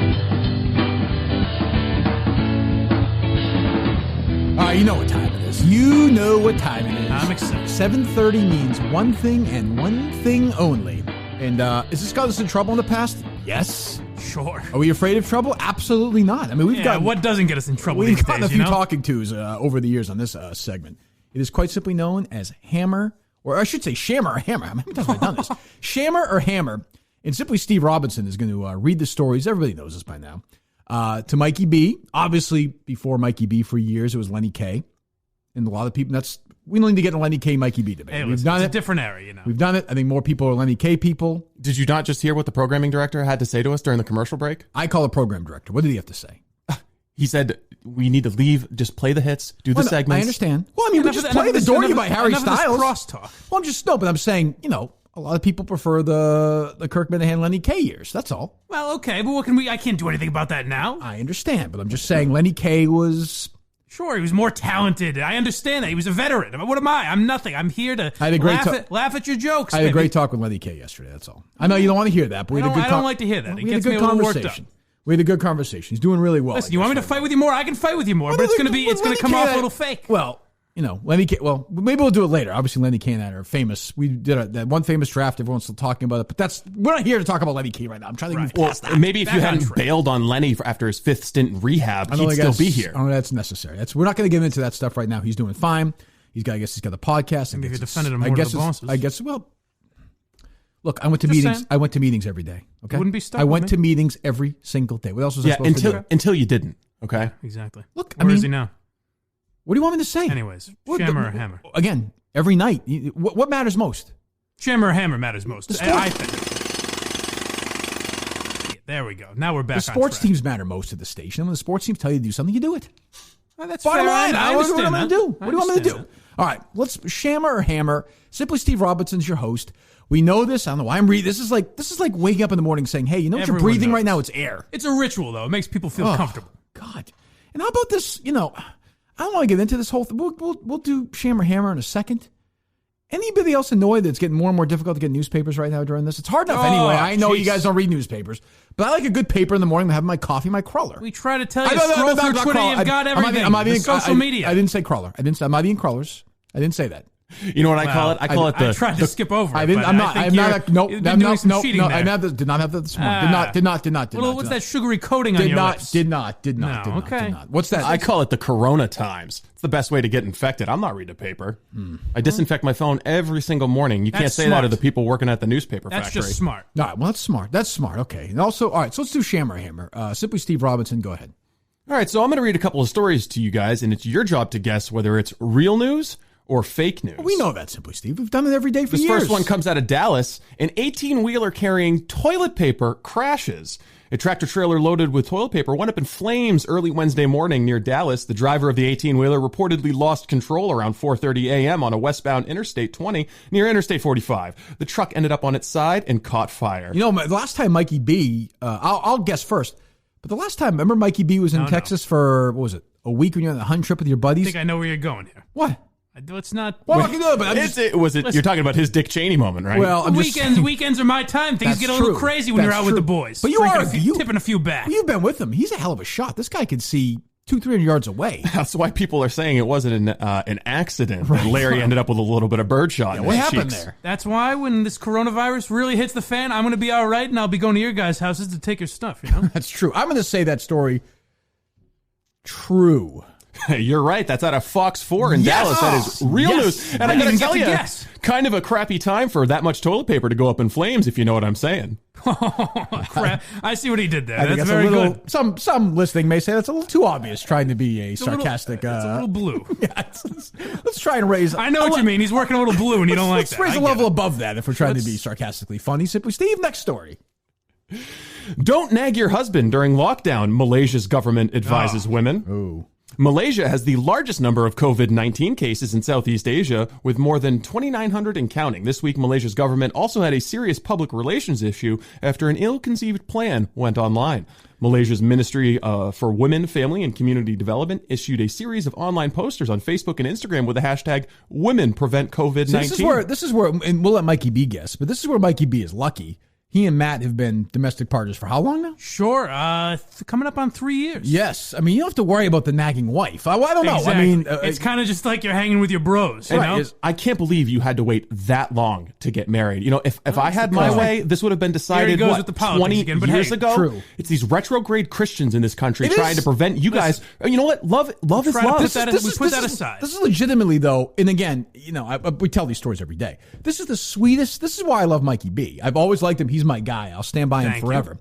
right, you know what time it is. You know what time it is. I'm excited. 7:30 means one thing and one thing only. And is this got us in trouble in the past? Yes. Sure. Are we afraid of trouble? Absolutely not. I mean, we've got what doesn't get us in trouble we've these gotten days, a few talking tos over the years on this segment. It is quite simply known as Hammer, or I should say Shammer or Hammer. How many times have I done this? Shammer or Hammer. And simply Steve Robinson is going to read the stories. Everybody knows this by now. To Mikey B. Obviously, before Mikey B for years, it was Lenny K. And a lot of people, we don't need to get in a Lenny K, Mikey B debate. Hey, We've done it's it. a different era, you know. We've done it. I think more people are Lenny K people. Did you not just hear what the programming director had to say to us during the commercial break? I call a program director. What did he have to say? He said, we need to leave, just play the hits, do the segments. I understand. Well, I mean, we just play the Door You by Harry Styles. Crosstalk. Well, but I'm saying, a lot of people prefer the Kirk Minihane, Lenny K years. That's all. Well, okay, but I can't do anything about that now. I understand, but I'm just saying Lenny K was... Sure, he was more talented. I understand that. He was a veteran. What am I? I'm nothing. I'm here to laugh at your jokes. I had a great talk with Lenny K yesterday, that's all. I know you don't want to hear that, but we had a good I don't like to hear that. It we had gets a me good a little worked up. conversation. We had a good conversation. He's doing really well. Listen, you want me to fight with you more? I can fight with you more, but it's going to come off a little fake. Well, Lenny K. Well, maybe we'll do it later. Obviously, Lenny K and I are famous. We did that one famous draft. Everyone's still talking about it, but we're not here to talk about Lenny K right now. I'm trying to move past that. Maybe if you hadn't bailed on Lenny after his 5th stint in rehab, he'd still be here. I don't know that's necessary. We're not going to get into that stuff right now. He's doing fine. He's got the podcast. Maybe if you defended him more to the bosses. I guess. Well, look, I went to meetings. Saying. I went to meetings every day. Okay, wouldn't be stuck. I went to meetings every single day. What else was I supposed to do? Until you didn't. Okay, exactly. Look, where is he now? What do you want me to say? Anyways, Shammer or Hammer? Again, every night. What matters most? Shammer or Hammer matters most. I think. There we go. Now we're back. The sports teams matter most at the station. When the sports teams tell you to do something, you do it. Well, that's bottom line. What do you want me to do? What do you want me to do? All right, let's Shammer or Hammer. Simply Steve Robinson's your host. We know this. I don't know why I'm reading. This is like waking up in the morning saying, "Hey, you know what you're breathing right now? It's air." It's a ritual, though. It makes people feel comfortable. God. And how about this? I don't want to get into this whole thing. We'll do Shammer Hammer in a second. Anybody else annoyed that it's getting more and more difficult to get newspapers right now during this? It's hard enough anyway. I know you guys don't read newspapers, but I like a good paper in the morning to have my coffee, my crawler. We try to tell you, scroll through Twitter, you've got everything. I'm not eating social media. I didn't say crawler. I'm not eating crawlers. I didn't say that. You know what I call it? I call it the... I tried to skip over it. Did not have that this morning. Did not. Well, what's that sugary coating on your lips? Did not. Okay. What's that? I call it the Corona times. It's the best way to get infected. I'm not reading a paper. I disinfect my phone every single morning. You can't say that to the people working at the newspaper factory. That's just smart. All right, well, that's smart. That's smart. Okay. And also, all right, so let's do Shammer Hammer. Simply Steve Robinson, go ahead. All right, so I'm going to read a couple of stories to you guys, and it's your job to guess whether it's real news or fake news. We know that, Simply Steve. We've done it every day for years. This first one comes out of Dallas. An 18-wheeler carrying toilet paper crashes. A tractor-trailer loaded with toilet paper went up in flames early Wednesday morning near Dallas. The driver of the 18-wheeler reportedly lost control around 4:30 a.m. on a westbound Interstate 20 near Interstate 45. The truck ended up on its side and caught fire. The last time Mikey B, I'll guess first, but the last time, remember Mikey B was in Texas for, what was it, a week when you were on the hunt trip with your buddies? I think I know where you're going here. What? It's not. Well, you're talking about his Dick Cheney moment, right? Well, weekends are my time. Things get a little crazy when you're out with the boys. But tipping a few back. Well, you've been with him. He's a hell of a shot. This guy can see 200-300 yards away. That's why people are saying it wasn't an accident. Right. Larry ended up with a little bit of birdshot. Yeah, what happened there? That's why when this coronavirus really hits the fan, I'm going to be all right, and I'll be going to your guys' houses to take your stuff. That's true. I'm going to say that story. True. You're right. That's out of Fox 4 in Dallas. That is real news. And I gotta tell you, kind of a crappy time for that much toilet paper to go up in flames, if you know what I'm saying. Crap. I see what he did there. That's very good. Some listening may say that's a little too obvious, trying to be a sarcastic. It's a little blue. Let's try and raise. I know what you mean. He's working a little blue, and you don't like that. Let's raise a level above that if we're trying to be sarcastically funny. Simply Steve, next story. Don't nag your husband during lockdown, Malaysia's government advises women. Oh. Malaysia has the largest number of COVID-19 cases in Southeast Asia, with more than 2,900 and counting. This week, Malaysia's government also had a serious public relations issue after an ill-conceived plan went online. Malaysia's Ministry for Women, Family, and Community Development issued a series of online posters on Facebook and Instagram with the hashtag Women Prevent COVID-19. So this is where, and we'll let Mikey B guess, but this is where Mikey B is lucky. He and Matt have been domestic partners for how long now? Sure. Coming up on 3 years. Yes. I mean, you don't have to worry about the nagging wife. I don't know. Exactly. I mean, it's kind of just like you're hanging with your bros, you know? I can't believe you had to wait that long to get married. You know, if I had my way, this would have been decided, goes with the 20 again, but years ago? True. It's these retrograde Christians in this country trying to prevent you guys. You know what? Love is love. We put that aside. This is legitimately, though, and again, you know, we tell these stories every day. This is the sweetest. This is why I love Mikey B. I've always liked him. He's my guy. I'll stand by him forever.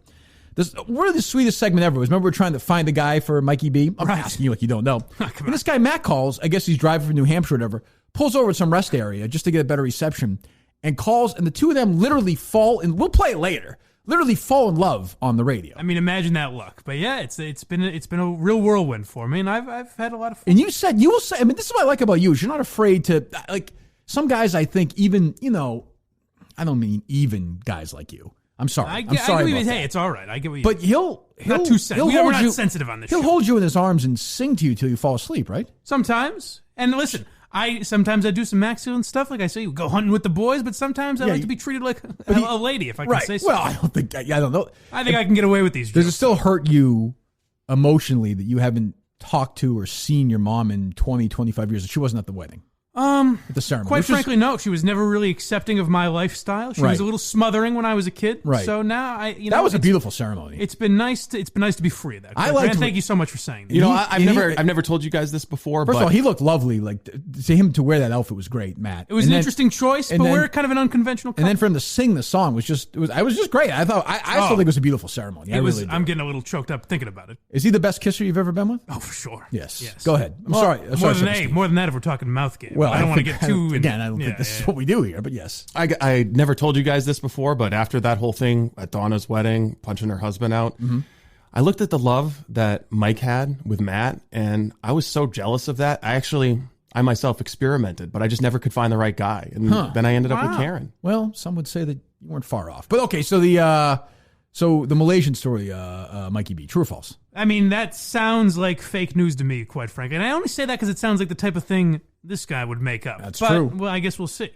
We're the sweetest segment ever. Remember, we're trying to find a guy for Mikey B. I'm asking you like you don't know. And this guy Matt calls. I guess he's driving from New Hampshire or whatever. Pulls over at some rest area just to get a better reception, and calls. And the two of them literally fall in. We'll play it later. Literally fall in love on the radio. I mean, imagine that luck. But yeah, it's been a real whirlwind for me, and I've had a lot of fun. And you will say. I mean, this is what I like about you is you're not afraid to like some guys. I think even I don't mean even guys like you. I'm sorry. I'm sorry. Hey, it's all right. I get what you But he'll not too sensitive. We're not sensitive on this He'll show. hold you in his arms and sing to you till you fall asleep, right? Sometimes. And listen, sometimes I do some masculine stuff. Like I say, go hunting with the boys, but sometimes I like to be treated like a lady, if I can say so. Well, I don't know. I think I can get away with these. Does it still hurt you emotionally that you haven't talked to or seen your mom in 20, 25 years? She wasn't at the wedding. At the ceremony. Quite frankly, no. She was never really accepting of my lifestyle. She was a little smothering when I was a kid. Right. So now that was a beautiful ceremony. It's been nice to be free of that. Thank you so much for saying that. You know, I've never told you guys this before. First of all, he looked lovely. Like to him to wear that outfit was great, Matt. It was an interesting choice, but we're kind of an unconventional couple. And then for him to sing the song was just great. I thought I still think it was a beautiful ceremony. I'm getting a little choked up thinking about it. Is he the best kisser you've ever been with? Oh, for sure. Yes. Go ahead. I'm sorry. More than that if we're talking mouth game. Well, I don't want to get too. Again, I don't think this is what we do here, but yes. I never told you guys this before, but after that whole thing at Donna's wedding, punching her husband out, I looked at the love that Mike had with Matt, and I was so jealous of that. I myself experimented, but I just never could find the right guy. And then I ended up with Karen. Well, some would say that you weren't far off. But okay, so the Malaysian story, Mikey B, true or false? I mean, that sounds like fake news to me, quite frankly. And I only say that because it sounds like the type of thing this guy would make up. That's true. Well, I guess we'll see.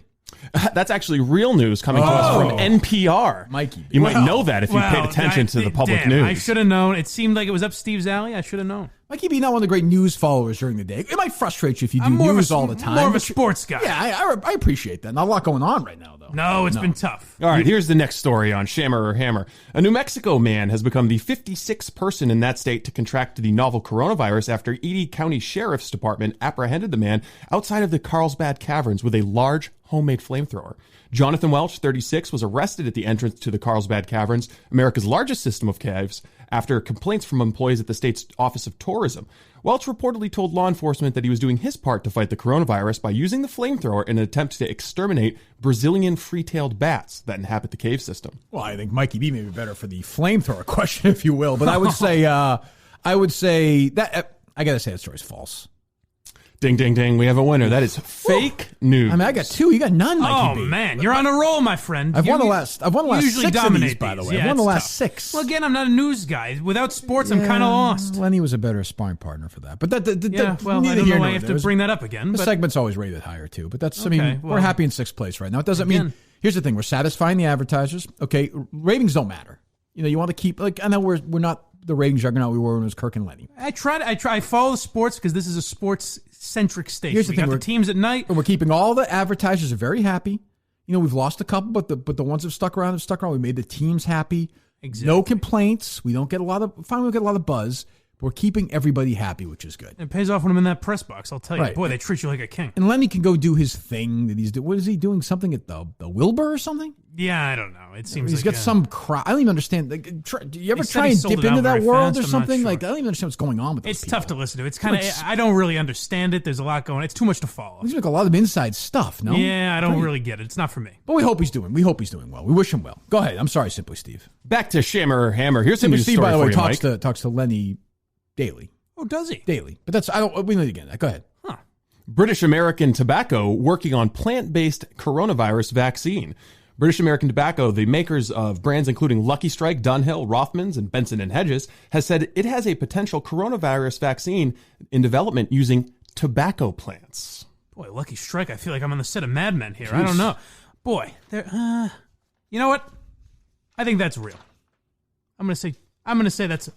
That's actually real news coming to us from NPR. Mikey B. You might know that if you paid attention to the public news. I should have known. It seemed like it was up Steve's alley. I should have known. Mikey B, not one of the great news followers during the day. It might frustrate you if you do news all the time. More of a sports guy. Yeah, I appreciate that. Not a lot going on right now, though. No, it's been tough. All right, here's the next story on Shammer or Hammer. A New Mexico man has become the 56th person in that state to contract the novel coronavirus after Edie County Sheriff's Department apprehended the man outside of the Carlsbad Caverns with a large homemade flamethrower. Jonathan Welch, 36, was arrested at the entrance to the Carlsbad Caverns, America's largest system of caves, after complaints from employees at the state's Office of Tourism. Welch reportedly told law enforcement that he was doing his part to fight the coronavirus by using the flamethrower in an attempt to exterminate Brazilian free-tailed bats that inhabit the cave system. Well, I think Mikey B may be better for the flamethrower question, if you will. But I would say that I gotta say that story's false. Ding, ding, ding. We have a winner. That is fake news. I mean, I got two. You got none, Mikey B. Oh, man. You're on a roll, my friend. I've won the last usually 6 dominate of these, by the way. Yeah, I've won the last tough. 6. Well, again, I'm not a news guy. Without sports, I'm kind of lost. Lenny was a better sparring partner for that. But I don't know why I have to bring that up again. The segment's always rated higher, too. But that's, we're happy in 6th place right now. It doesn't mean, here's the thing, we're satisfying the advertisers. Okay, ratings don't matter. You want to keep, I know we're not the ratings juggernaut we were when it was Kirk and Lenny. I follow the sports because this is a sports-centric station. Here's the thing, got the teams at night. And we're keeping all the advertisers are very happy. We've lost a couple, but the ones that have stuck around. We made the teams happy. Exactly. No complaints. We don't get a lot of buzz. But we're keeping everybody happy, which is good. It pays off when I'm in that press box, I'll tell you. Right. Boy, they treat you like a king. And Lenny can go do his thing that he's doing. What is he doing? Something at the Wilbur or something? Yeah, I don't know. It seems he's got some crowd. I don't even understand. Do you ever try and dip into that world or something? Sure. I don't even understand what's going on with those people. Tough to listen to. It's kind of, I don't really understand it. There's a lot going on. It's too much to follow. He's like a lot of inside stuff, no? Yeah, I don't really get it. It's not for me. But we hope he's doing well. We wish him well. Go ahead. I'm sorry, Simply Steve. Back to Shammer or Hammer. Here's a news Steve, story by the way, for you, talks to Lenny daily. Oh, does he? Daily. But we need to get that. Go ahead. Huh. British American Tobacco working on plant-based coronavirus vaccine. British American Tobacco, the makers of brands including Lucky Strike, Dunhill, Rothmans, and Benson & Hedges, has said it has a potential coronavirus vaccine in development using tobacco plants. Boy, Lucky Strike, I feel like I'm on the set of Mad Men here. Jeez. I don't know. Boy, you know what? I think that's real. I'm gonna say that's.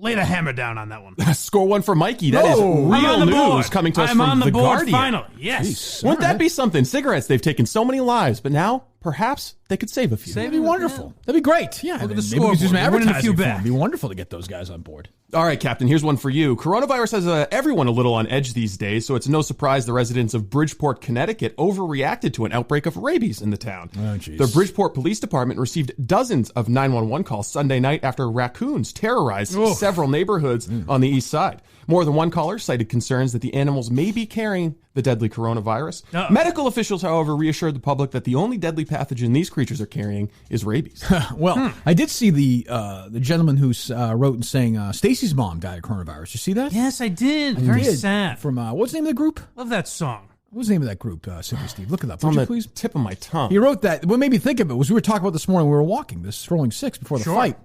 Lay the hammer down on that one. Score one for Mikey. That is real news coming to us from The Guardian. Finally. Yes. Jeez, wouldn't that be something? Cigarettes, they've taken so many lives, but now perhaps they could save a few. That'd be wonderful. Yeah. That'd be great. Yeah. Look at the maybe scoreboard. we could do some advertising for them. back. It'd be wonderful to get those guys on board. All right, Captain, here's one for you. Coronavirus has everyone a little on edge these days, so it's no surprise the residents of Bridgeport, Connecticut overreacted to an outbreak of rabies in the town. Oh, geez. The Bridgeport Police Department received dozens of 911 calls Sunday night after raccoons terrorized several neighborhoods on the east side. More than one caller cited concerns that the animals may be carrying the deadly coronavirus. Medical officials, however, reassured the public that the only deadly pathogen these creatures are carrying is rabies. Well, I did see the gentleman who wrote and saying Stacy's mom died of coronavirus. You see that? Yes, I did. Very sad. From what's the name of the group? Love that song. What's the name of that group, Simply Steve? Look it up. It's on the please? tip of my tongue. He wrote that. What made me think of it was we were talking about this morning. We were walking this Strolling Six before the fight.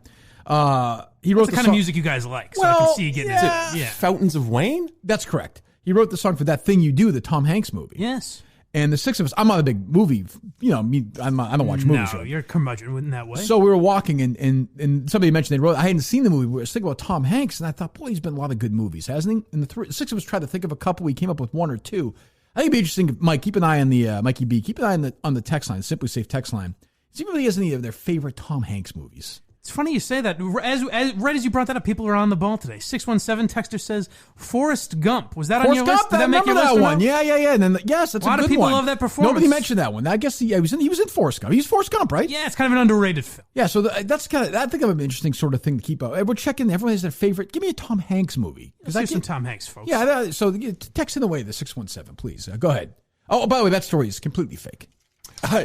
He wrote the kind of music you guys like, so I can see you getting into it. Yeah. Fountains of Wayne? That's correct. He wrote the song for That Thing You Do, the Tom Hanks movie. Yes. And the six of us, I'm not a big movie, I don't watch movies. No, you're a curmudgeon in that way. So we were walking, and somebody mentioned they wrote, I hadn't seen the movie, we were thinking about Tom Hanks, and I thought, boy, he's been in a lot of good movies, hasn't he? And the six of us tried to think of a couple, we came up with one or two. I think it'd be interesting, Mike, keep an eye on the, Mikey B, keep an eye on the text line, Simply Safe text line. See if anybody has any of their favorite Tom Hanks movies. It's funny you say that. Right as you brought that up, people are on the ball today. 617 texter says Forrest Gump. Was that on your list? Did that make your list? One? Yeah. And then yes, that's a good one. A lot of people love that performance. Nobody mentioned that one. I guess he was in Forrest Gump. He's Forrest Gump, right? Yeah, it's kind of an underrated film. Yeah, so that's kind of, I think of an interesting sort of thing to keep up. We're checking. Everyone has their favorite. Give me a Tom Hanks movie. Let's do some Tom Hanks, folks. Yeah, so text in away the 617, please. Go ahead. Oh, by the way, that story is completely fake.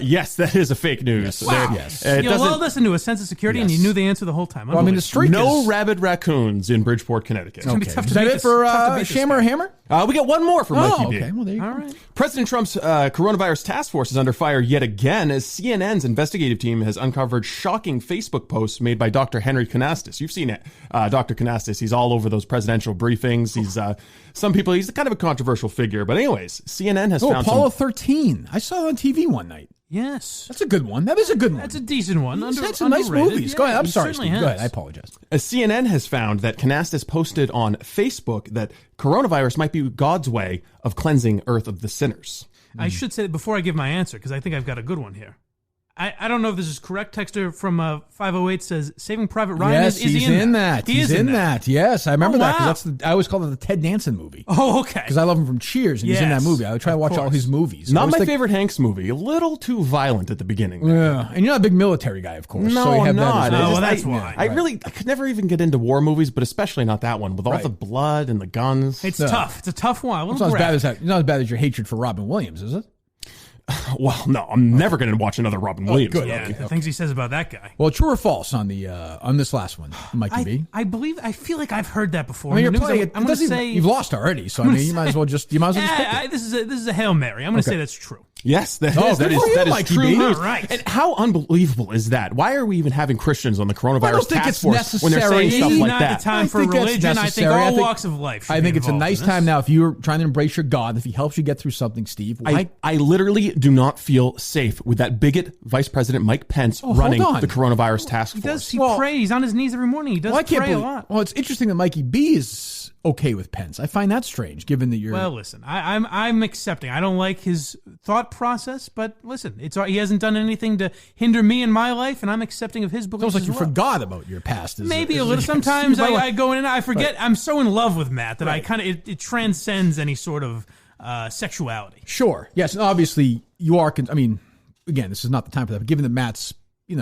Yes, that is a fake news. Wow. Yes. You lulled us into a sense of security, and you knew the answer the whole time. Well, I mean, the streak no rabid raccoons in Bridgeport, Connecticut. It's going to be tough to Is that it for Shammer or Hammer? We got one more for Mikey B. Okay. Well, there you go. All right. President Trump's coronavirus task force is under fire yet again as CNN's investigative team has uncovered shocking Facebook posts made by Dr. Henry Canastis. You've seen it. Dr. Canastis, he's all over those presidential briefings. He's he's kind of a controversial figure. But anyways, CNN has found Apollo 13. I saw it on TV one night. Yes. That's a good one. That is a good one. That's a decent one. He's had some nice movies. Yeah, go ahead. I'm sorry, Steve. Go ahead. I apologize. CNN has found that Canastis posted on Facebook that coronavirus might be God's way of cleansing Earth of the sinners. I should say that before I give my answer, because I think I've got a good one here. I don't know if this is correct. Texter from 508 says Saving Private Ryan. Yes, is he's in that. He's in that. Yes, I remember that because I always call it the Ted Danson movie. Oh, okay. Because I love him from Cheers, and he's in that movie. I would try to watch all his movies. Not my favorite Hanks movie. A little too violent at the beginning. Yeah, and you're not a big military guy, of course. No, so you have I'm not. That well, that's why. I could never even get into war movies, but especially not that one with all the blood and the guns. It's tough. It's a tough one. It's not as bad as your hatred for Robin Williams, is it? Well, no, I'm never going to watch another Robin Williams. Good. Yeah, the things he says about that guy. Well, true or false on the on this last one, Mikey B? I feel like I've heard that before. I mean, you're playing it. I'm going to say you've lost already, so I mean, you might as well just pick it. This is a Hail Mary. I'm going to say that's true. Yes, that is true news. Right. And how unbelievable is that? Why are we even having Christians on the coronavirus task force when they're saying stuff like that? Not the time for religion. I think all walks of life. I think it's a nice time now if you're trying to embrace your God, if he helps you get through something, Steve. I literally do not feel safe with that bigot Vice President Mike Pence running the coronavirus task force. He prays. He's on his knees every morning. He does pray a lot. Well, it's interesting that Mikey B is okay with Pence. I find that strange, given that you're... Well, listen, I'm accepting. I don't like his thought process, but listen, he hasn't done anything to hinder me in my life, and I'm accepting of his beliefs. It's almost like you forgot about your past. Maybe a little. Sometimes I go in and I forget. Right. I'm so in love with Matt that I kind of it transcends any sort of sexuality. Sure. Yes. And obviously, you are. I mean, again, this is not the time for that. But given that Matt's, I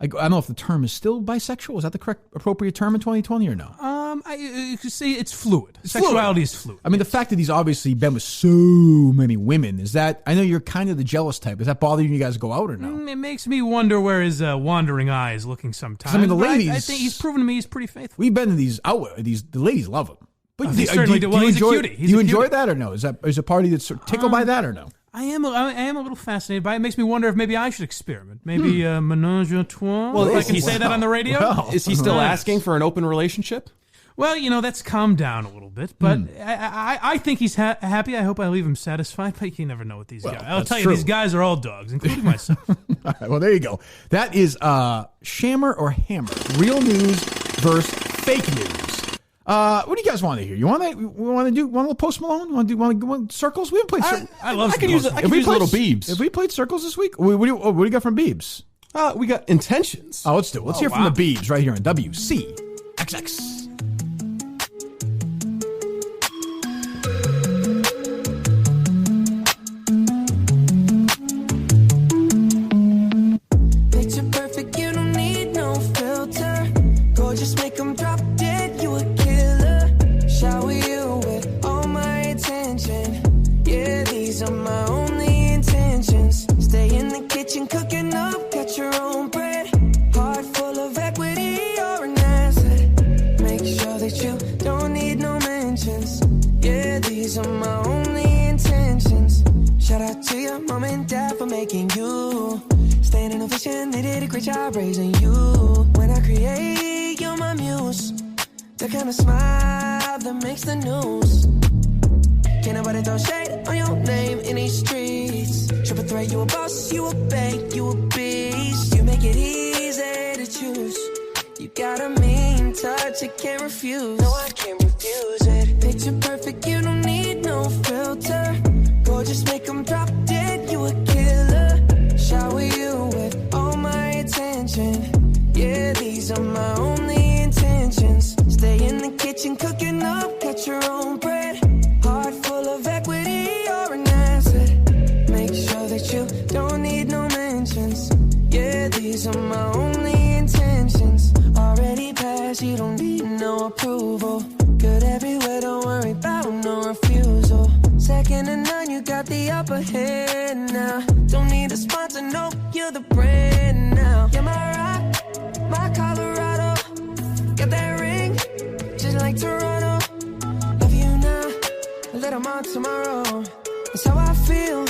don't know if the term is still bisexual. Is that the correct, appropriate term in 2020 or no? I could say it's fluid. Sexuality is fluid. I mean, the fact that he's obviously been with so many women, is that, I know you're kind of the jealous type. Does that bother you guys to go out or no? It makes me wonder where his wandering eye is looking sometimes. I mean, the ladies... I think he's proven to me he's pretty faithful. We've been to the ladies love him. But they certainly do. Well, he's a cutie. Do you enjoy that or no? Is a party that's tickled by that or no? I am a little fascinated by it. It makes me wonder if maybe I should experiment. Maybe menage a trois. Well, if I can say that on the radio. Well, is he still asking for an open relationship? Well, that's calmed down a little bit, but I think he's happy. I hope I leave him satisfied, but you never know with these guys. I'll tell you, these guys are all dogs, including myself. All right, well, there you go. That is Shammer or Hammer. Real news versus fake news. What do you guys want to hear? You want to do a little Post Malone? Want to do circles? We haven't played circles. I could use a little Biebs. Have we played circles this week? What do you got from Biebs? We got Intentions. Oh, let's do it. Let's hear from the Biebs right here on WCXX. Cooking up, got your own bread. Heart full of equity, you're an asset. Make sure that you don't need no mentions. Yeah, these are my only intentions. Shout out to your mom and dad for making you. Staying in a vision, they did a great job raising you. When I create, you're my muse. The kind of smile that makes the news. Can't nobody throw shade on your name in these streets. Triple threat, you a boss, you a bank, you a beast. You make it easy to choose. You got a mean touch, I can't refuse. No, I can't refuse it. Picture perfect, you don't need no filter. Gorgeous, make them drop dead, you a killer. Shower you with all my attention. Yeah, these are my only intentions. Stay in the kitchen, cooking up, got your own bread. Heart full of equity, you're an asset. Make sure that you don't need no mentions. Yeah, these are my only intentions. Already passed, you don't need no approval. Good everywhere, don't worry about no refusal. Second to none, you got the upper hand now. Don't need a sponsor, no, you're the brand now. You're my rock, my Colorado. Got that ring, just like Toronto. Love you now, a little more tomorrow. That's how I feel.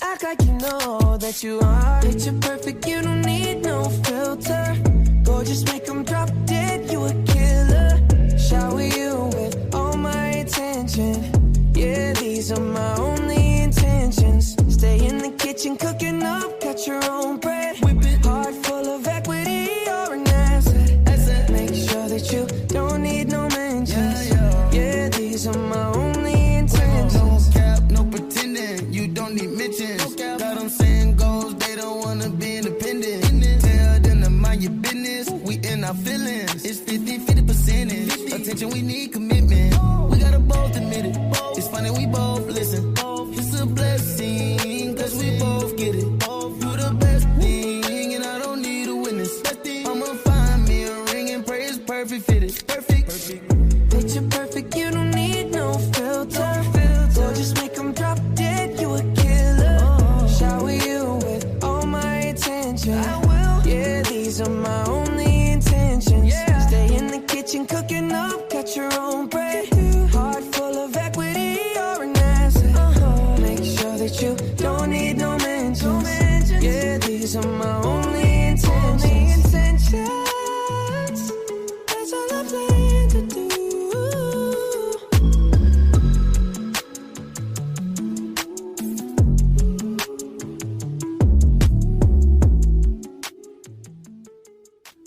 Act like you know that you are. Picture perfect, you don't need no filter. Gorgeous, make them drop dead, you a killer. Shower you with all my attention. Yeah, these are my only intentions. Stay in the kitchen, cooking up, got your own bread. Heart full of equity, you're an asset. Make sure that you don't need no mentions. Yeah, these are my only intentions. No cap, no pretending, you don't need mentions. Got them saying goals, they don't wanna be independent. Tell them to mind your business, we in our feelings. It's 50 percentage. Attention, we need commitment. We gotta both admit it. It's funny, we both listen. It's a blessing, cause we both get it. You the best thing, and I don't need a witness. I'ma find me a ring and pray it's perfect fitted. Perfect. Picture perfect, you don't need no filter. So just make them drop dead, you a killer. Shower you with all my attention. Yeah, these are my only intentions. Stay in the kitchen, cooking up, got your own bread. Heart full of equity, you're an asset. Make sure that you don't need no mentions. Yeah, these are my only intentions. That's all I plan to do.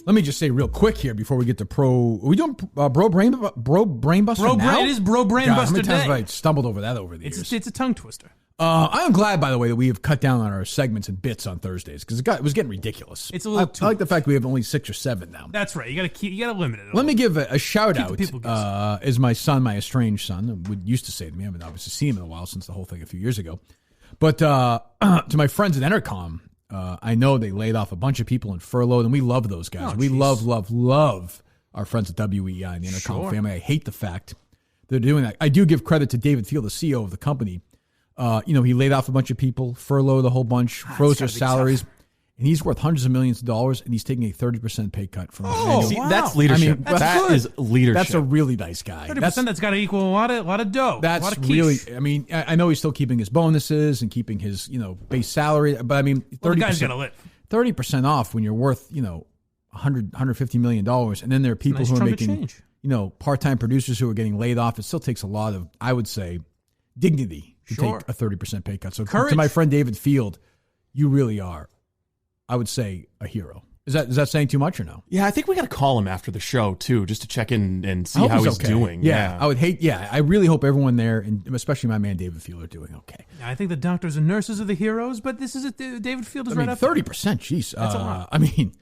Let me just say real quick here before we get to pro. Are we doing Bro Brainbuster now? It is Bro Brainbuster How many times Day. have I stumbled over that over the years? It's a tongue twister. I am glad, by the way, that we have cut down on our segments and bits on Thursdays because it was getting ridiculous. It's a little I like the fact we have only 6 or 7 now. That's right. You gotta limit it. Let me give a shout Keep the out people guessing. as my son, my estranged son, would used to say to me. I haven't obviously seen him in a while since the whole thing a few years ago. But to my friends at Entercom, I know they laid off a bunch of people and furloughed, and we love those guys. We love our friends at WEI and the Entercom family. I hate the fact they're doing that. I do give credit to David Field, the CEO of the company. He laid off a bunch of people, furloughed a whole bunch, froze their salaries, and he's worth hundreds of millions of dollars, and he's taking a 30% pay cut from his annual. See, that's leadership. I mean, that is leadership. That's a really nice guy. 30%. That's got to equal a lot of dough. That's a lot of really. quiche. I mean, I know he's still keeping his bonuses and keeping his base salary, but I mean, 30%. The guy's got to live. 30% off when you're worth $150 million, and then there are people who are making part-time producers who are getting laid off. It still takes a lot of, I would say, dignity to take a 30% pay cut. So Courage. To my friend David Field, you really are, I would say, a hero. Is that saying too much or no? Yeah, I think we got to call him after the show, too, just to check in and see how he's doing. Yeah, I really hope everyone there, and especially my man David Field, are doing okay. I think the doctors and nurses are the heroes, but this is David Field is right up 30%, jeez. That's a lot. I mean,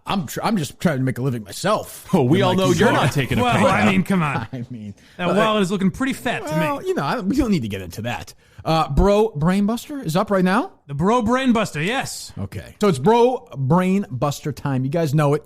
I'm just trying to make a living myself. Oh, we all know you're not taking a pay. Well, I mean, come on. I mean, that wallet is looking pretty fat to me. We don't need to get into that. Bro Brainbuster is up right now? The Bro Brainbuster, yes. Okay. So it's Bro Brainbuster time. You guys know it.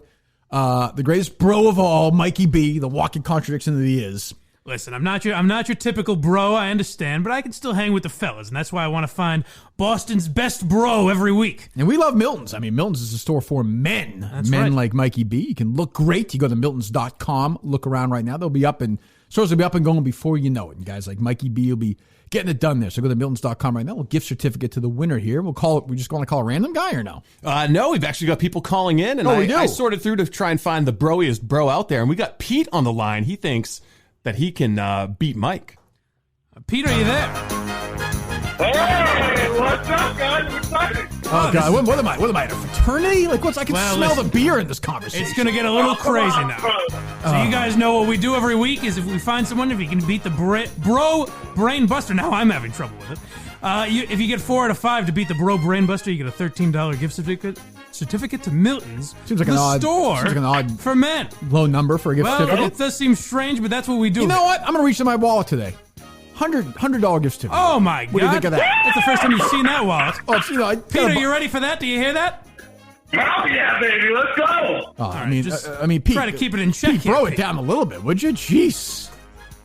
The greatest bro of all, Mikey B, the walking contradiction that he is. Listen, I'm not your typical bro, I understand, but I can still hang with the fellas, and that's why I want to find Boston's best bro every week. And we love Milton's. I mean, Milton's is a store for men. That's men right. like Mikey B. You can look great. You go to miltons.com, look around right now. Stores will be up and going before you know it. And guys like Mikey B will be getting it done there. So go to miltons.com right now. We'll gift certificate to the winner here. We just want to call a random guy or no? No, we've actually got people calling in, and I sorted through to try and find the broiest bro out there. And we got Pete on the line. He thinks that he can beat Mike. Pete, are you there? Hey, what's up, guys? I'm excited. Oh, God. What am I, at a fraternity? I can smell the beer in this conversation. It's going to get a little crazy now. So you guys know what we do every week is if we find someone, if you can beat the Bro Brainbuster. Now I'm having trouble with it. If you get 4 out of 5 to beat the Bro Brainbuster, you get a $13 gift certificate to Milton's. Seems like an odd for men. Low number for a gift certificate. It does seem strange, but that's what we do. You know what? I'm going to reach in my wallet today. $100 gift certificate. Oh my God! What do you think of that? That's the first time you've seen that wallet. Peter, you ready for that? Do you hear that? Oh, yeah, baby, let's go. Oh, right, I mean, Pete, try to keep it in check. Pete, throw it down a little bit, would you? Jeez.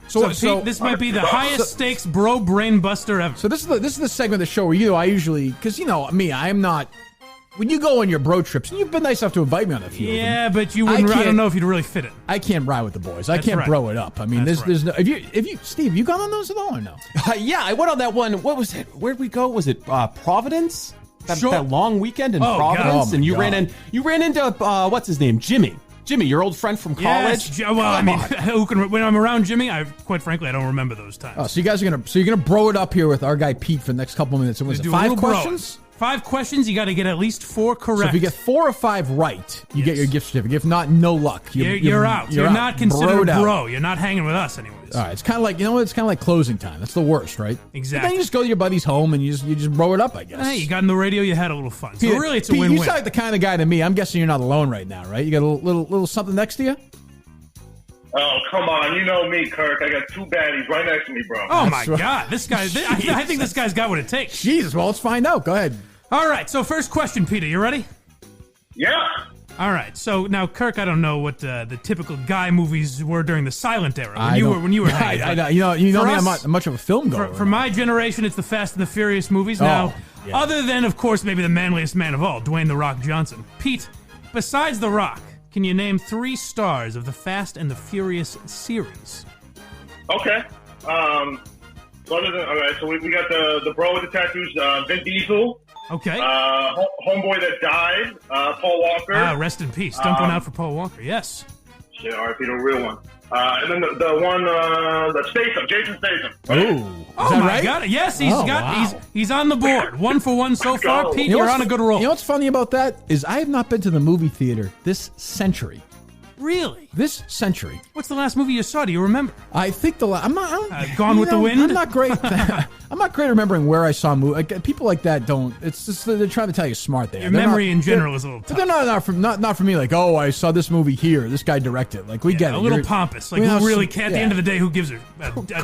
So Pete, this might be the highest stakes Bro Brainbuster ever. So this is the segment of the show where I usually, because me, I am not. When you go on your bro trips, and you've been nice enough to invite me on a few. Yeah, but you wouldn't. I don't know if you'd really fit it. I can't ride with the boys. I can't bro it up. I mean, there's no. If you, Steve, you gone on those at all or no? Yeah, I went on that one. What was it? Where'd we go? Was it Providence? That long weekend in Providence, and you ran into what's his name, Jimmy. Jimmy, your old friend from college. Yes. Well, I mean, when I'm around Jimmy, quite frankly, I don't remember those times. Oh, so you guys are gonna bro it up here with our guy Pete for the next couple of minutes. And was it 5 questions? 5 questions. You got to get at least 4 correct. So if you get 4 or 5 right, you get your gift certificate. If not, no luck. You're out. You're not considered bro. You're not hanging with us anyways. All right. It's kind of like it's kind of like closing time. That's the worst, right? Exactly. But then you just go to your buddy's home and you just bro it up, I guess. Hey, you got on the radio. You had a little fun. So Pete, really, it's a Pete, win-win. You sound like the kind of guy to me. I'm guessing you're not alone right now, right? You got a little something next to you. Oh, come on. You know me, Kirk. I got 2 baddies right next to me, bro. Oh, my God. This guy, I think this guy's got what it takes. Jesus. Well, let's find out. Go ahead. All right. So first question, Peter. You ready? Yeah. All right. So now, Kirk, I don't know what the typical guy movies were during the silent era when you were hanging. You know me. I'm not much of a film goer. For my generation, it's the Fast and the Furious movies. Now, other than, of course, maybe the manliest man of all, Dwayne "The Rock" Johnson. Pete, besides The Rock, can you name 3 stars of the Fast and the Furious series? Okay. All right. So we got the bro with the tattoos, Vin Diesel. Okay. Homeboy that died, Paul Walker. Rest in peace. Dump one out for Paul Walker. Yes. Shit, RIP, the real one. And then the one, Statham, Jason Statham. Ooh. Oh, my right? God. Yes, he's on the board. 1 for 1 so far. Pete, you're on a good roll. You know what's funny about that is I have not been to the movie theater this century. Really? This century. What's the last movie you saw? Do you remember? I think I'm not. Gone with the Wind? I'm not great. I'm not great at remembering where I saw movies. People like that don't. It's just they're trying to tell you smart there. Your memory in general is a little tough. But they're not for me. Like, oh, I saw this movie here. This guy directed. Like, we get it. A little pompous. Like, who really can't. At the end of the day, who gives a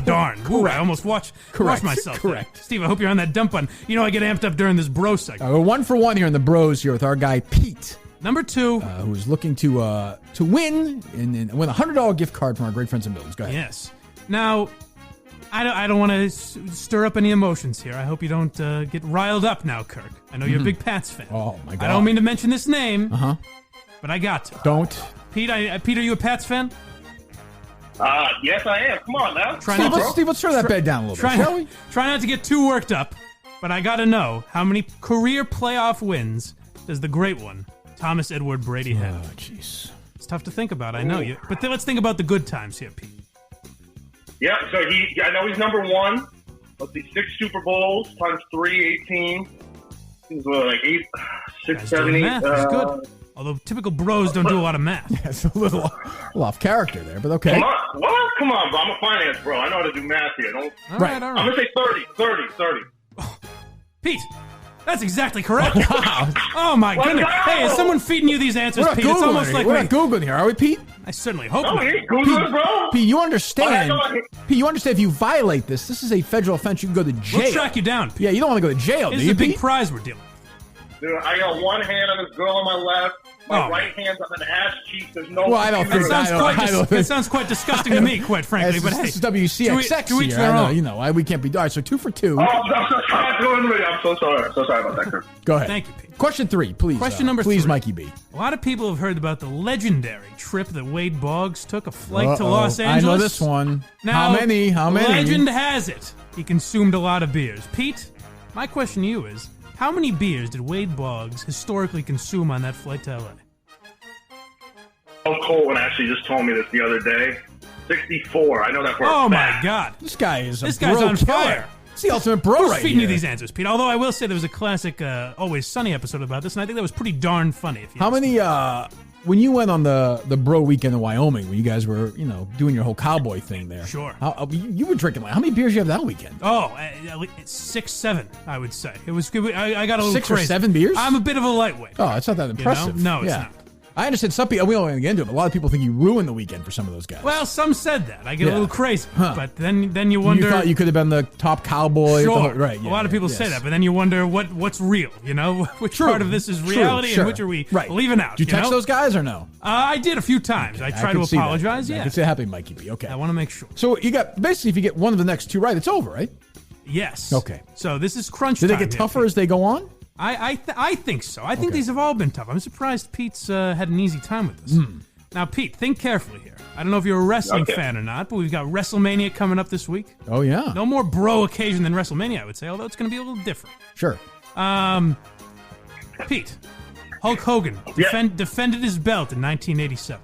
darn? Ooh, I almost watched myself. Correct. Steve, I hope you're on that dump button. I get amped up during this bro segment. We're 1 for 1 here in the bros here with our guy Pete. Number 2, who's looking to win and win a $100 gift card from our great friends at Milton's. Go ahead. Yes. Now, I don't want to stir up any emotions here. I hope you don't get riled up now, Kirk. I know you're a big Pats fan. Oh my God! I don't mean to mention this name. But I got to. Don't. Pete, are you a Pats fan? Yes, I am. Come on now. Steve, let's turn that bed down a little bit, shall we? Try not to get too worked up. But I got to know, how many career playoff wins does the great one, Thomas Edward Brady have? Oh, jeez. It's tough to think about. I know you, but then let's think about the good times here, Pete. Yeah, so I know he's number one. Let's see, 6 Super Bowls times 3, 18. He's like 8, 6, Guys 7, doing 8. math is good. Although typical bros don't do a lot of math. Yeah, it's a little off character there, but okay. Come on, what? Come on, bro. I'm a finance bro. I know how to do math here. Don't. All right. I'm gonna say 30. Pete, that's exactly correct. Wow. Oh my Let's goodness! go! Hey, is someone feeding you these answers, We're not Pete? It's Googling almost here. like We're not Googling here, are we, Pete? I certainly hope No, not. he ain't Googling, bro. Pete, you understand. Okay. Pete, you understand if you violate this is a federal offense. You can go to jail. We'll track you down, Pete. Yeah, you don't want to go to jail, This do is you, a big Pete? prize we're dealing with. Dude, I got one hand on this girl on my left. My Oh. right hand's on an ass cheek. There's no. Well, I don't That think sounds, I that sounds quite disgusting to me, quite frankly. But hey, this is WCXX to each here. their I know, own. you know, we can't be. All right, so 2 for 2. Oh, I'm so sorry. So sorry about that, Kirk. Go ahead. Thank you, Pete. Question 3, please. Question number please, 3. Mikey B. A lot of people have heard about the legendary trip that Wade Boggs took, a flight to Los I Angeles. know this one. Now, How many? Legend has it he consumed a lot of beers. Pete, my question to you is, how many beers did Wade Boggs historically consume on that flight to LA? Oh, Colton actually just told me this the other day. 64. I know that for a Oh my fact. God! This guy is a This guy's bro on killer. fire. It's the ultimate bro Who's right feeding here. you these answers, Pete? Although I will say there was a classic Always Sunny episode about this, and I think that was pretty darn funny. If you How ask me. many, when you went on the bro weekend in Wyoming, when you guys were, doing your whole cowboy thing there. Sure. You were drinking, how many beers you have that weekend? Oh, 6, 7, I would say. It was good. I got a little 6 crazy. or 7 beers? I'm a bit of a lightweight. Oh, it's not that impressive. No, it's Yeah. not. I understand some people, we don't want to get into it, but a lot of people think you ruined the weekend for some of those guys. Well, some said that. I get Yeah. a little crazy. Huh. But then you wonder... You thought you could have been the top cowboy. Sure. Right. A lot of people say that, but then you wonder what's real, Which Which part of this is reality and which are we leaving out, Did you text know? those guys or no? I did a few times. I tried to can see that. apologize, I yeah. can see it happening, Mikey B. Okay. I want to make sure. So you got, basically, if you get one of the next 2 right, it's over, right? Yes. Okay. So this is crunch Do time. they get here, tougher Pete. as they go on? I think so. I think Okay. these have all been tough. I'm surprised Pete's had an easy time with this. Now, Pete, think carefully here. I don't know if you're a wrestling fan or not, but we've got WrestleMania coming up this week. Oh, yeah. No more bro occasion than WrestleMania, I would say, although it's going to be a little different. Sure. Pete, Hulk Hogan defended his belt in 1987.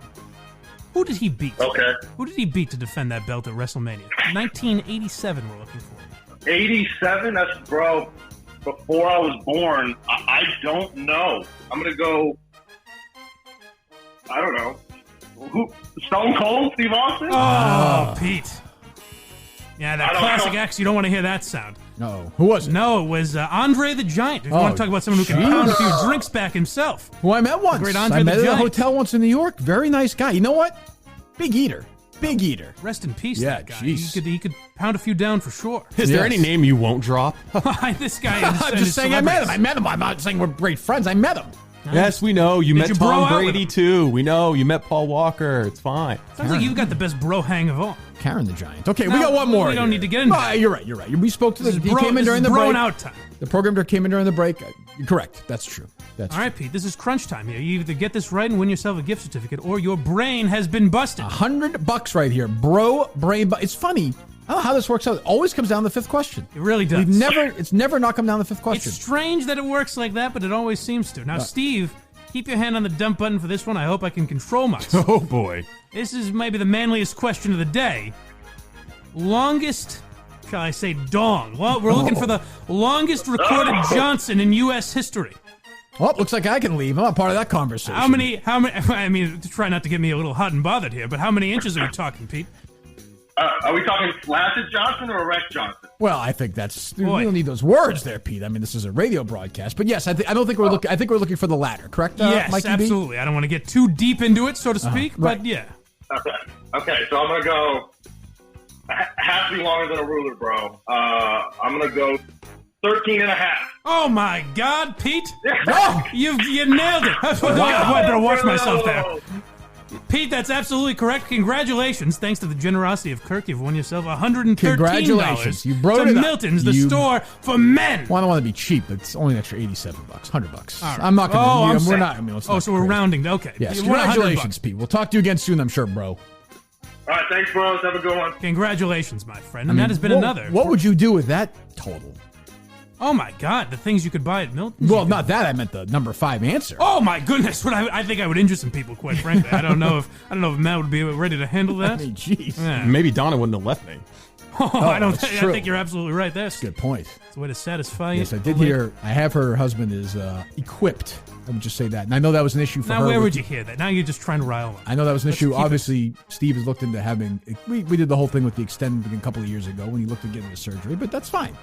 Who did he beat? Okay. Who did he beat to defend that belt at WrestleMania? 1987 we're looking for. 87? That's, bro, before I was born. I don't know. I'm going to go, I don't know. Who? Stone Cold? Steve Austin? Oh, Pete. Yeah, that I don't classic know. X, you don't want to hear that sound. No. Who was it? No, it was Andre the Giant. If you Oh, want to talk about someone who can jeez. pound a few drinks back himself. Who I met once. great Andre I met the at a Giant. hotel once in New York. Very nice guy. You know what? Big eater. Big eater. Rest in peace, Yeah, that guy. jeez. He could pound a few down for sure. Is there Yes. any name you won't drop? This guy is I'm just saying I met him. I'm not saying we're great friends. I met him. Yes, we know. You Did met you bro Tom out with Brady him? too. We know. You met Paul Walker. It's fine. Sounds like you've got the best bro hang of all. Karen the Giant. Okay, No, we got one more. we don't here. need to get into No, that. You're right. We spoke to This the. is He came in this during is the break. broing out time. The program came in during the break. You're correct. That's true. That's All right, Pete, this is crunch time here. You either get this right and win yourself a gift certificate, or your brain has been busted. $100 right here, bro. Brain. It's funny. I don't know how this works out. It always comes down to the 5th question. It really does. It's never not come down to the 5th question. It's strange that it works like that, but it always seems to. Now, Steve, keep your hand on the dump button for this one. I hope I can control myself. Oh boy. This is maybe the manliest question of the day. Longest, shall I say, dong. Well, we're looking for the longest recorded Johnson in U.S. history. Well, looks like I can leave. I'm not part of that conversation. How many, I mean, try not to get me a little hot and bothered here, but how many inches are we talking, Pete? Are we talking flaccid Johnson or erect Johnson? Well, I think that's we Boy. don't need those words there, Pete. I mean, this is a radio broadcast, but yes, I don't think we're looking. I think we're looking for the latter, correct? Yes, Mikey B? absolutely. I don't want to get too deep into it, so to speak, right. but yeah. Okay, so I'm going to go half be longer than a ruler, bro. I'm going to go 13 and a half. Oh my God, Pete! Oh! You nailed it. I better watch myself there. Pete, that's absolutely correct. Congratulations. Thanks to the generosity of Kirk, you've won yourself $113. Congratulations. You brought to it up. Milton's, the You- store for men. Well, I don't want to be cheap. It's only an extra $87, $100. All right. I'm not going Oh, I'm to. We're saying- not. I mean, let's Oh, not so be we're crazy. rounding. Okay. Yes. You won Congratulations, $100. Pete. We'll talk to you again soon, I'm sure, bro. All right, thanks, bros. Have a good one. Congratulations, my friend. And that has been another. What would you do with that total? Oh, my God. The things you could buy at Milton? Well, not that. I meant the number 5 answer. Oh, my goodness. I think I would injure some people, quite frankly. I don't know if Matt would be ready to handle that. I mean, jeez. Yeah. Maybe Donna wouldn't have left me. I think you're absolutely right there. Good point. It's a way to satisfy you. Yes, I did hear. I have her husband is equipped. I would just say that. And I know that was an issue for her. Now, where would you hear that? Now you're just trying to rile him. I know that was an issue. Obviously, Steve has looked into having. We did the whole thing with the extended a couple of years ago when he looked at getting the surgery, but that's fine.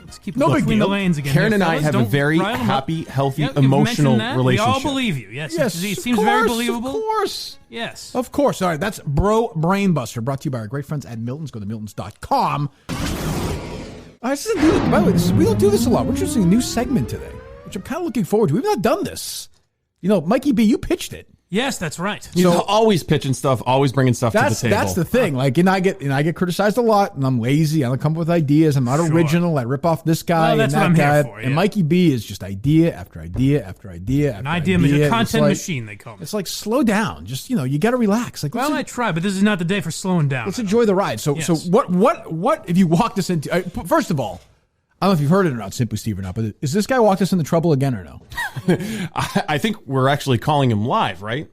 Let's keep no big between deal. the lanes again. Karen and I fellas. have Don't a very rile him happy, up. healthy, Yep, emotional you've mentioned that. relationship. We all believe you. Yes, Yes, it of seems course, very believable. Of course. Yes. Of course. All right, that's Bro Brainbuster, brought to you by our great friends at Milton's. Go to miltons.com. By the way, we don't do this a lot. We're introducing a new segment today, which I'm kind of looking forward to. We've not done this. You know, Mikey B, you pitched it. Yes, that's right. He's always pitching stuff, always bringing stuff to the table. That's the thing. Like, and I get criticized a lot, and I'm lazy. I don't come up with ideas. I'm not original. I rip off this guy that's and that what I'm guy. here for, yeah. And Mikey B is just idea after idea after idea. An idea content machine, they call it. It's like, slow down. Just, you got to relax. Like, I try, but this is not the day for slowing down. Let's enjoy the ride. So what if you walked us into? First of all, I don't know if you've heard it or not, Simply Steve or not, but is this guy walked us into trouble again or no? I think we're actually calling him live, right?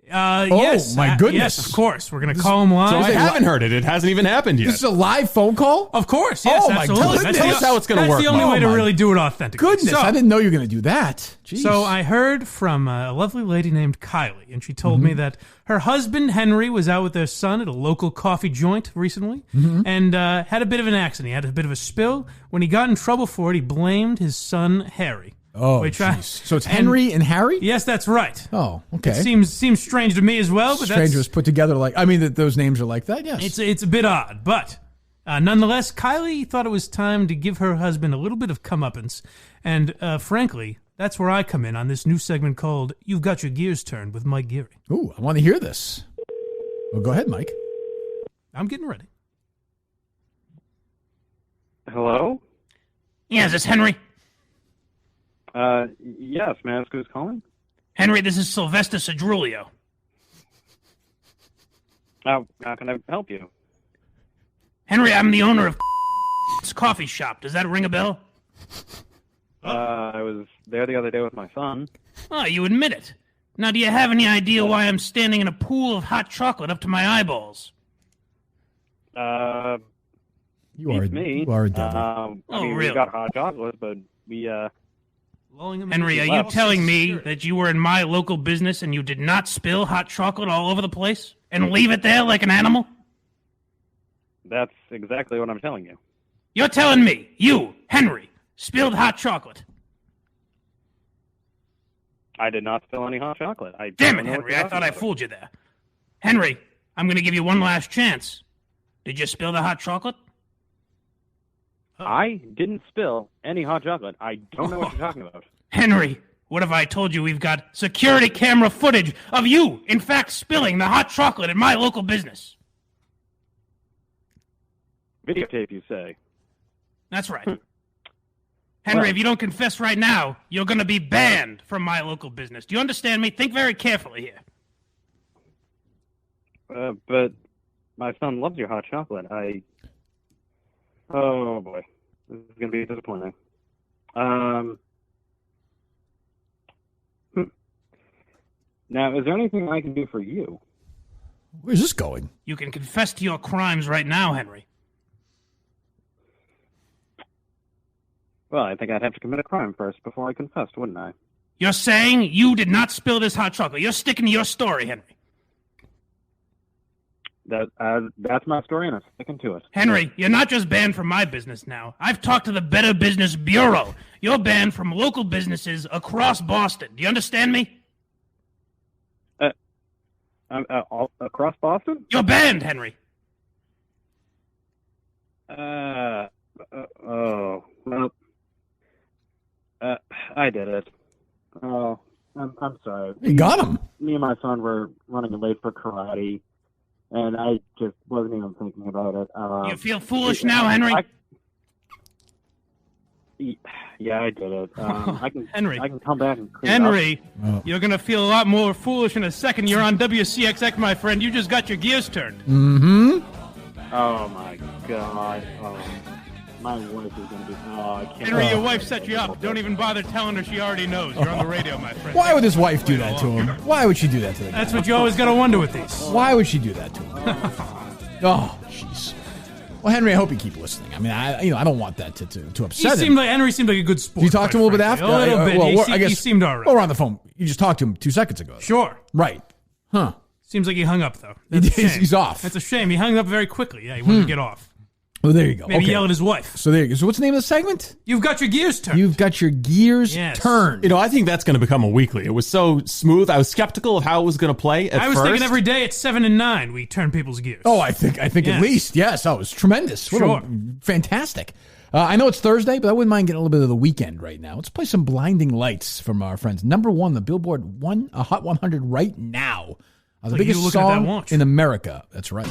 Yes. My goodness. Yes, of course. We're going to call him live. So I haven't heard it. It hasn't even happened yet. This is a live phone call? Of course. Yes, my absolutely. goodness. Tell us how it's going to work. That's the only way to really do it authentically. Goodness, So, I didn't know you were going to do that. Jeez. So I heard from a lovely lady named Kylie, and she told me that her husband, Henry, was out with their son at a local coffee joint recently and had a bit of an accident. He had a bit of a spill. When he got in trouble for it, he blamed his son, Harry. Oh, so it's Henry and Harry? Yes, that's right. Oh, okay. It seems strange to me as well. But Strange was put together like, I mean, that those names are like that, yes. It's a bit odd, but nonetheless, Kylie thought it was time to give her husband a little bit of comeuppance, and frankly, that's where I come in on this new segment called You've Got Your Gears Turned with Mike Geary. Ooh, I want to hear this. Well, go ahead, Mike. I'm getting ready. Hello? Yeah, is this Henry? Yes, may I ask who's calling? Henry, this is Sylvester Cedrulio. How can I help you? Henry, I'm the owner of coffee shop. Does that ring a bell? I was there the other day with my son. Oh, you admit it. Now, do you have any idea why I'm standing in a pool of hot chocolate up to my eyeballs? You are me. You are a devil. Really? We got hot chocolate, but we, Henry, are you telling me that you were in my local business and you did not spill hot chocolate all over the place and leave it there like an animal? That's exactly what I'm telling you. You're telling me, you, Henry, spilled hot chocolate? I did not spill any hot chocolate. Damn it, Henry, I thought I fooled you there. Henry, I'm going to give you one last chance. Did you spill the hot chocolate? I didn't spill any hot chocolate. I don't know what you're talking about. Henry, what if I told you we've got security camera footage of you, in fact, spilling the hot chocolate at my local business? Videotape, you say? That's right. Henry, if you don't confess right now, you're going to be banned from my local business. Do you understand me? Think very carefully here. But my son loves your hot chocolate. Oh, boy. This is going to be disappointing. Now, is there anything I can do for you? Where's this going? You can confess to your crimes right now, Henry. Well, I think I'd have to commit a crime first before I confessed, wouldn't I? You're saying you did not spill this hot chocolate. You're sticking to your story, Henry. That's my story, and I'm sticking to it. Henry, you're not just banned from my business now. I've talked to the Better Business Bureau. You're banned from local businesses across Boston. Do you understand me? Across Boston? You're banned, Henry. I did it. Oh, I'm sorry. You got him. Me and my son were running late for karate, and I just wasn't even thinking about it. You feel foolish now, Henry? Yeah, I did it. Henry. I can come back and clean Henry, up. You're going to feel a lot more foolish in a second. You're on WCXX, my friend. You just got your gears turned. Mm-hmm. Oh, my God. My wife is going to be... Oh, I can't... Henry, your wife set you up. Don't even bother telling her she already knows. You're on the radio, my friend. Why would his wife do that to him? Why would she do that to the guy? That's what you always got to wonder with these. Why would she do that to him? Oh, jeez. Well, Henry, I hope you keep listening. I mean, I don't want that to upset him. Henry seemed like a good sport. Did you talk to him a little bit after? A little bit. Well, I guess he seemed all right. Well, we're on the phone. You just talked to him 2 seconds ago. Sure. Right. Huh. Seems like he hung up, though. He's off. That's a shame. He hung up very quickly. Yeah, he wanted to get off. Well, there you go. Maybe yell at his wife. So there you go. So what's the name of the segment? You've got your gears turned. You've got your gears turned. You know, I think that's going to become a weekly. It was so smooth. I was skeptical of how it was going to play at first. I was thinking every day at 7 and 9 we turn people's gears. Oh, I think at least, yes. Oh, it was tremendous. Fantastic. I know it's Thursday, but I wouldn't mind getting a little bit of the weekend right now. Let's play some Blinding Lights from our friends. Number 1, the Billboard Hot 100 right now. The biggest song in America. That's right.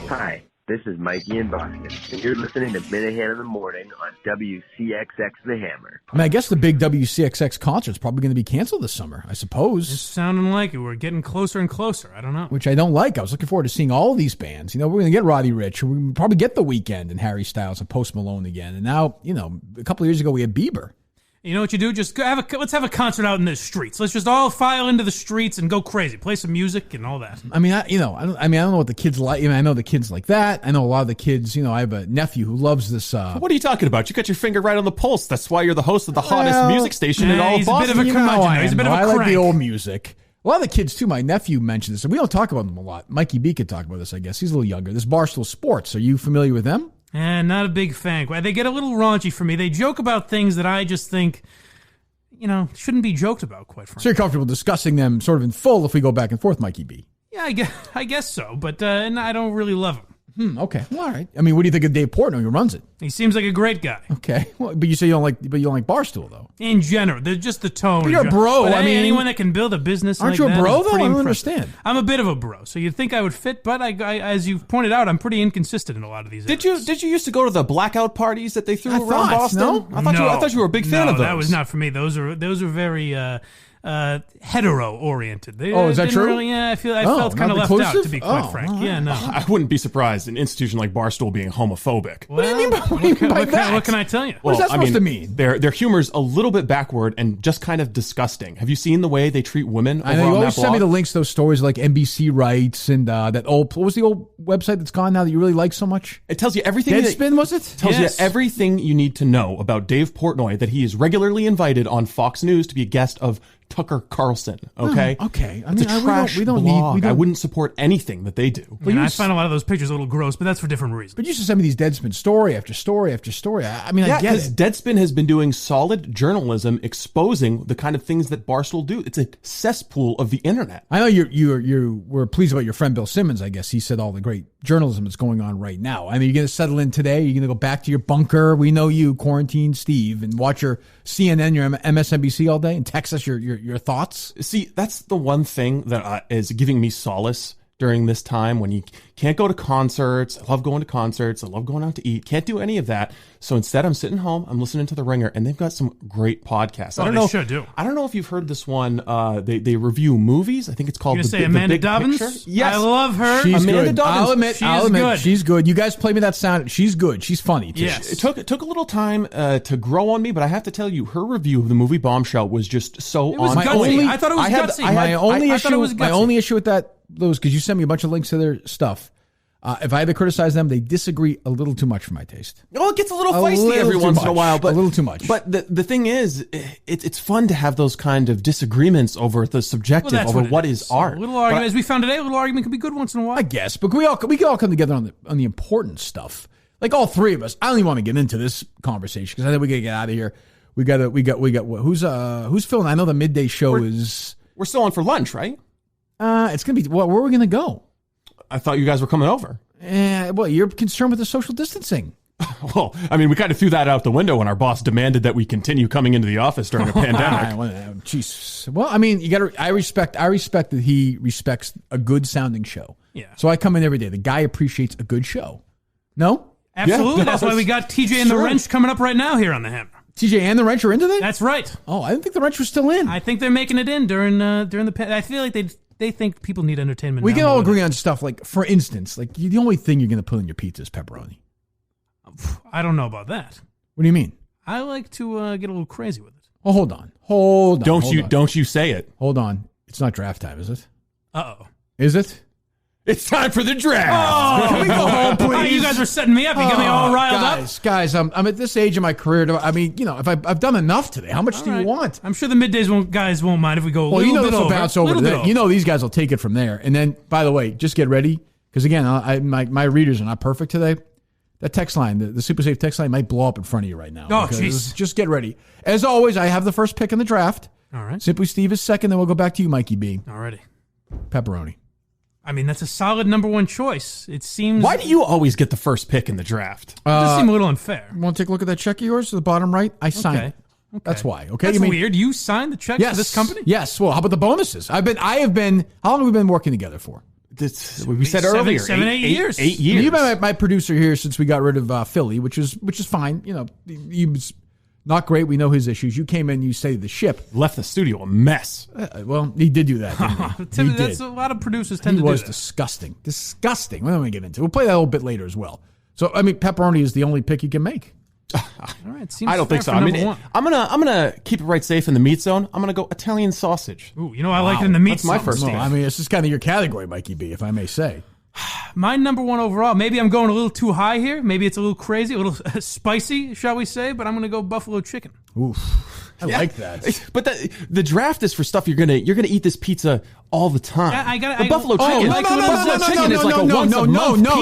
Hi, this is Mikey in Boston, and you're listening to Minihane in the Morning on WCXX The Hammer. I mean, I guess the big WCXX concert's probably going to be canceled this summer, I suppose. It's sounding like it. We're getting closer and closer. I don't know. Which I don't like. I was looking forward to seeing all these bands. You know, we're going to get Roddy Ricch. We're going to probably get The Weeknd and Harry Styles and Post Malone again. And now, you know, a couple of years ago we had Bieber. You know what you do? Just let's have a concert out in the streets. Let's just all file into the streets and go crazy. Play some music and all that. I mean, I don't know what the kids like. I mean, I know the kids like that. I know a lot of the kids. You know, I have a nephew who loves this. What are you talking about? You got your finger right on the pulse. That's why you're the host of the hottest music station in all of Boston. He's a bit of a curmudgeon. He's a bit of a crank. I like the old music. A lot of the kids too. My nephew mentioned this, and we don't talk about them a lot. Mikey B could talk about this. I guess he's a little younger. This Barstool Sports. Are you familiar with them? Not a big fan. They get a little raunchy for me. They joke about things that I just think, you know, shouldn't be joked about, quite frankly. So you're comfortable discussing them sort of in full if we go back and forth, Mikey B? Yeah, I guess so, but and I don't really love him. Okay, well, all right. I mean, what do you think of Dave Portnoy, who runs it? He seems like a great guy. Okay, well, but you say you don't like Barstool, though. In general, they're just the tone. But you're a bro. But anyone that can build a business, aren't like you a that bro is though? I pretty don't impressive. understand. I'm a bit of a bro, so you'd think I would fit, but I as you've pointed out, I'm pretty inconsistent in a lot of these. Did you used to go to the blackout parties that they threw around Boston? No? I thought you were a big fan of those. That was not for me. Those are very hetero oriented. Is that true? Really, yeah, I felt kind of left out, to be quite frank. Right. Yeah, no. I wouldn't be surprised an institution like Barstool being homophobic. What do you mean by that? What can I tell you? What is that supposed to mean? Their humor's a little bit backward and just kind of disgusting. Have you seen the way they treat women? I know you always send me the links to those stories like NBC Rights and that old. What was the old website that's gone now that you really like so much? It tells you everything. Deadspin, was it? Tells you everything you need to know about Dave Portnoy. That he is regularly invited on Fox News to be a guest of Tucker Carlson. Okay. Okay. It's a trash blog. I wouldn't support anything that they do. Well, I find a lot of those pictures a little gross, but that's for different reasons. But you used to send me these Deadspin story after story after story. I mean, I get it. Deadspin has been doing solid journalism, exposing the kind of things that Barstool do. It's a cesspool of the internet. I know you were pleased about your friend Bill Simmons. I guess he said all the great journalism that's going on right now. I mean, you're going to settle in today. You're going to go back to your bunker. We know you, Quarantine Steve, and watch your CNN, your MSNBC all day, and text us your thoughts. See, that's the one thing that is giving me solace during this time when you can't go to concerts. I love going to concerts. I love going out to eat. Can't do any of that. So instead, I'm sitting home. I'm listening to The Ringer, and they've got some great podcasts. They sure do. I don't know if you've heard this one. They review movies. I think it's called The Amanda Big Dobbins? Picture. Yes. I love her. She's Amanda good. Dobbins. I'll admit, she's good. You guys play me that sound. She's good. She's funny, too. Yes. It took a little time to grow on me, but I have to tell you, her review of the movie Bombshell was just so on gutsy. I thought it was gutsy. My only issue with that, Louis, because you sent me a bunch of links to their stuff. If I had to criticize them, they disagree a little too much for my taste. Well, it gets a little feisty every once in a while, but a little too much. But the thing is, it's fun to have those kind of disagreements over the subjective, over what is art. A little argument, as we found today, a little argument can be good once in a while. I guess, but we can all come together on the important stuff. Like all three of us. I don't even want to get into this conversation because I think we gotta get out of here. We got who's filling? I know the midday show is. We're still on for lunch, right? It's gonna be. Where are we gonna go? I thought you guys were coming over. Well, you're concerned with the social distancing. Well, I mean, we kind of threw that out the window when our boss demanded that we continue coming into the office during a pandemic. Jeez. Well, I mean, you got to. I respect that he respects a good sounding show. Yeah. So I come in every day. The guy appreciates a good show. No. Absolutely. Yeah, that's why we got TJ and the Wrench coming up right now here on the Hammer. TJ and the Wrench are into that? That's right. Oh, I didn't think the Wrench was still in. I think they're making it in during the. I feel like they think people need entertainment. We can all agree on stuff like, for instance, like the only thing you're going to put in your pizza is pepperoni. I don't know about that. What do you mean? I like to get a little crazy with it. Oh, hold on. Don't you say it. Hold on. It's not draft time, is it? Uh-oh. Is it? It's time for the draft. Oh, Can we go home, please? You guys were setting me up. You got me all riled up. Guys, I'm at this age of my career. I mean, if I've done enough today, how much do you want? I'm sure the middays guys won't mind if we go a little bit this will over. bounce over to that. These guys will take it from there. And then, by the way, just get ready. Because, again, my readers are not perfect today. That text line, the Super Safe text line might blow up in front of you right now. Oh, jeez. Just get ready. As always, I have the first pick in the draft. All right. Simply Steve is second, then we'll go back to you, Mikey B. All righty. Pepperoni. I mean, that's a solid number one choice. It seems... Why do you always get the first pick in the draft? It does seem a little unfair. Want to take a look at that check of yours to the bottom right? I signed it. Okay. That's why. Okay. That's weird. You signed the check for this company? Yes. Well, how about the bonuses? I have been. How long have we been working together for? We said earlier, 8 years. 8 years. You've been my producer here since we got rid of Philly, which is fine. He was not great. We know his issues. You came in, you saved the ship. Left the studio a mess. Well, he did do that, didn't he? That's a lot of producers tend to do that. He was disgusting. Disgusting. We're not going to get into it. We'll play that a little bit later as well. So, I mean, pepperoni is the only pick you can make. All right, seems I don't think so. I mean, I'm gonna keep it right safe in the meat zone. I'm gonna go Italian sausage. Ooh, I like it in the meat That's zone. my first. No, I mean, it's just kind of your category, Mikey B, if I may say. My number one overall. Maybe I'm going a little too high here. Maybe it's a little crazy, a little spicy, shall we say? But I'm gonna go buffalo chicken. Oof. I like that. But the draft is for stuff you're gonna eat this pizza all the time. Yeah, the buffalo chicken. Buffalo chicken is like a once a month pizza.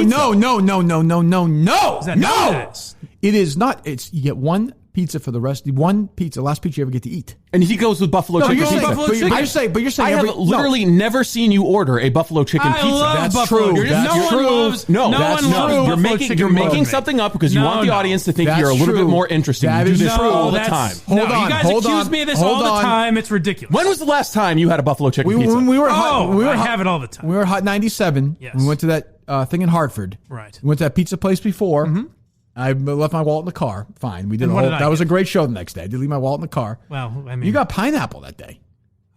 No. Is that not what it is? It is not. It's you get one pizza for the rest. One pizza, last pizza you ever get to eat. And he goes with buffalo chicken you're pizza. saying, but you're saying I have literally never seen you order a buffalo chicken pizza. Love That's buffalo. true. No one loves. No, no that's one not. loves You're making something up because you want the audience to think you're a little bit more interesting. You do this all the time. You guys accuse me of this all the time. It's ridiculous. When was the last time you had a buffalo chicken pizza? I have it all the time. We were Hot 97. Yes. We went to that thing in Hartford. Right. We went to that pizza place before. Mm-hmm. I left my wallet in the car. Fine. We did that was a great show the next day. I did leave my wallet in the car. Well, I mean, you got pineapple that day.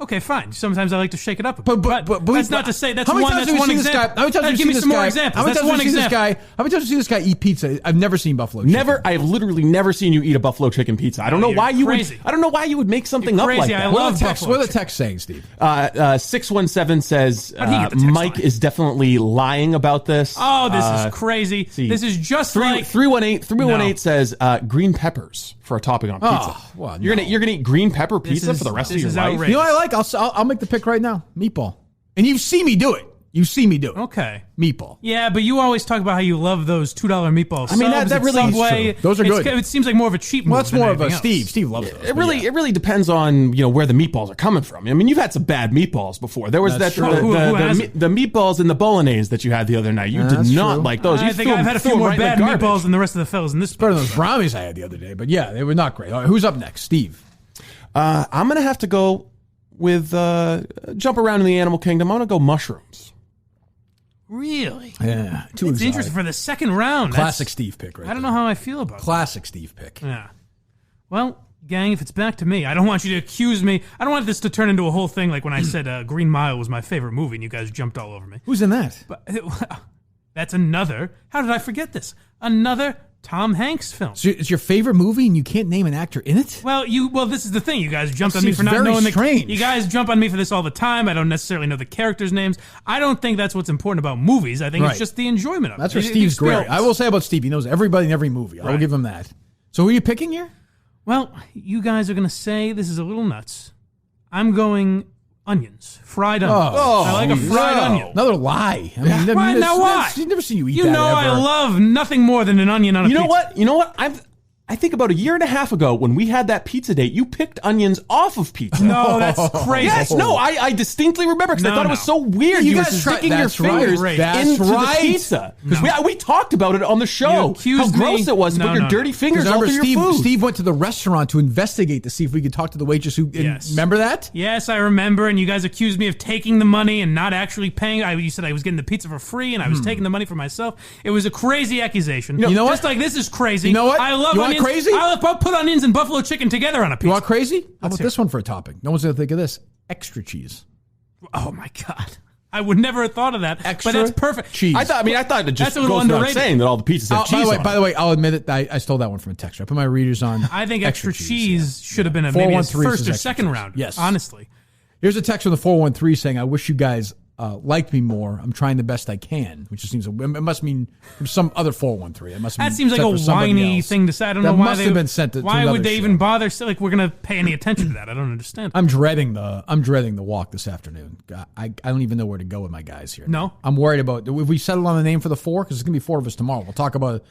Okay, fine. Sometimes I like to shake it up a bit. But that's not to say that's one example. How many times have you give me seen some this more guy? examples. How many That's times one have you seen example. this guy? How many times have you seen this guy eat pizza? I've never seen buffalo chicken. Never. I've literally never seen you eat a buffalo chicken pizza. I don't know why you would. I don't know why you would make something up like that. What are the texts saying, Steve? 617 says Mike is definitely lying about this. Oh, this is crazy. This is just like 318 says green peppers for a topping on pizza. Well, you're gonna eat green pepper pizza for the rest of your life. You know what I like? I'll make the pick right now. Meatball. And you see me do it. Okay. Meatball. Yeah, but you always talk about how you love those $2 meatballs. I mean, that really is true. Those are good. It seems like more of a cheap move. Well, that's more of a else. Steve loves those. It really depends on where the meatballs are coming from. I mean, you've had some bad meatballs before. There was the meatballs in the bolognese that you had the other night. You did not like those. I think I've had a few more bad meatballs than the rest of the fellas in this. Better than those brownies I had the other day. But yeah, they were not great. All right, who's up next? Steve. I'm gonna have to go with jump around in the animal kingdom. I'm gonna go mushrooms. Really? Yeah. It's interesting for the second round. Classic Steve pick, right? I don't know how I feel about it. Classic Steve pick. Yeah. Well, gang, if it's back to me, I don't want you to accuse me. I don't want this to turn into a whole thing like when I said Green Mile was my favorite movie and you guys jumped all over me. Who's in that? But that's another. How did I forget this? Another Tom Hanks film. So it's your favorite movie and you can't name an actor in it? Well, this is the thing. You guys jumped on me for not knowing strange. You guys jump on me for this all the time. I don't necessarily know the characters' names. I don't think that's what's important about movies. I think it's just the enjoyment of it. That's where Steve's great. I will say about Steve, he knows everybody in every movie. I will give him that. So who are you picking here? Well, you guys are going to say this is a little nuts. I'm going onions. Fried onions. I like a fried onion. Another lie. I mean, why? I've never seen you eat that. You know I love nothing more than an onion on a pizza. You know what? I think about a year and a half ago when we had that pizza date, you picked onions off of pizza. No, that's crazy. Yes, no, I distinctly remember because I thought it was so weird. You were sticking your fingers into the pizza. Because we talked about it on the show. How gross it was to put your dirty fingers all through your food. Steve went to the restaurant to investigate to see if we could talk to the waitress who... Yes. Remember that? Yes, I remember. And you guys accused me of taking the money and not actually paying. You said I was getting the pizza for free and I was taking the money for myself. It was a crazy accusation. You know what? Just like this is crazy. You know what? I love you onions. Want crazy? I'll put onions and buffalo chicken together on a pizza. You want crazy? How about this one for a topping? No one's going to think of this. Extra cheese. Oh, my God. I would never have thought of that. Extra but that's perfect. cheese. I thought it just That's a little goes without underrated. saying that all the pizzas have cheese on By the way, I'll admit it. I stole that one from a texter. I put my readers on. I think extra cheese should have been maybe a 413 first or says second extra round. cheese. Yes. Honestly. Here's a text from the 413 saying, I wish you guys liked me more. I'm trying the best I can, which just seems it must mean from some other 413. It must That mean seems like sent a for somebody whiny else. thing to say. I don't That know why must have been sent to why another would they show. even bother? Like we're going to pay any attention to that? I don't understand. I'm dreading the walk this afternoon. I don't even know where to go with my guys here. No? I'm worried about if we settle on a name for the 4, because there's going to be 4 of us tomorrow. We'll talk about it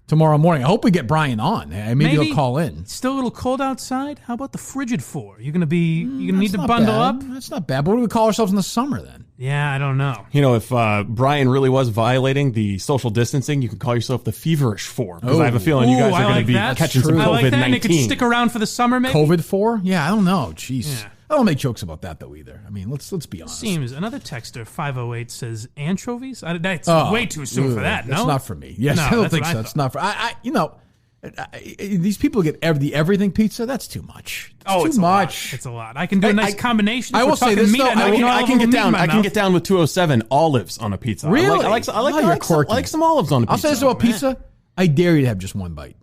tomorrow morning. I hope we get Brian on. Maybe he'll call in. Still a little cold outside. How about the frigid 4? You're going to need to bundle up. That's not bad. But what do we call ourselves in the summer then? Yeah, I don't know. You know, if Brian really was violating the social distancing, you could call yourself the feverish 4. Because I have a feeling you guys are going to be catching some I like that. And it could COVID-19. stick around for the summer, maybe. COVID 4? Yeah, I don't know. Jeez. Yeah. I don't make jokes about that though either. I mean, let's be honest. Seems another texter 508 says anchovies. That's Oh, way too soon for that. That's No, not for me. Yes, No, I don't that's think what so. I It's thought. not for these people get the everything pizza. That's too much. It's too much. It's a lot. I can do a nice combination. I If will we're say talking this meat, though. I can get down. I can get down with 207 olives on a pizza. Really? I like you're I like some olives on a pizza. I'll say this about pizza. I dare you to have just one bite.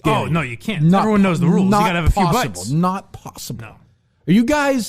Oh no, you can't. Everyone knows the rules. You gotta have a few bites. Not possible. No. Are you guys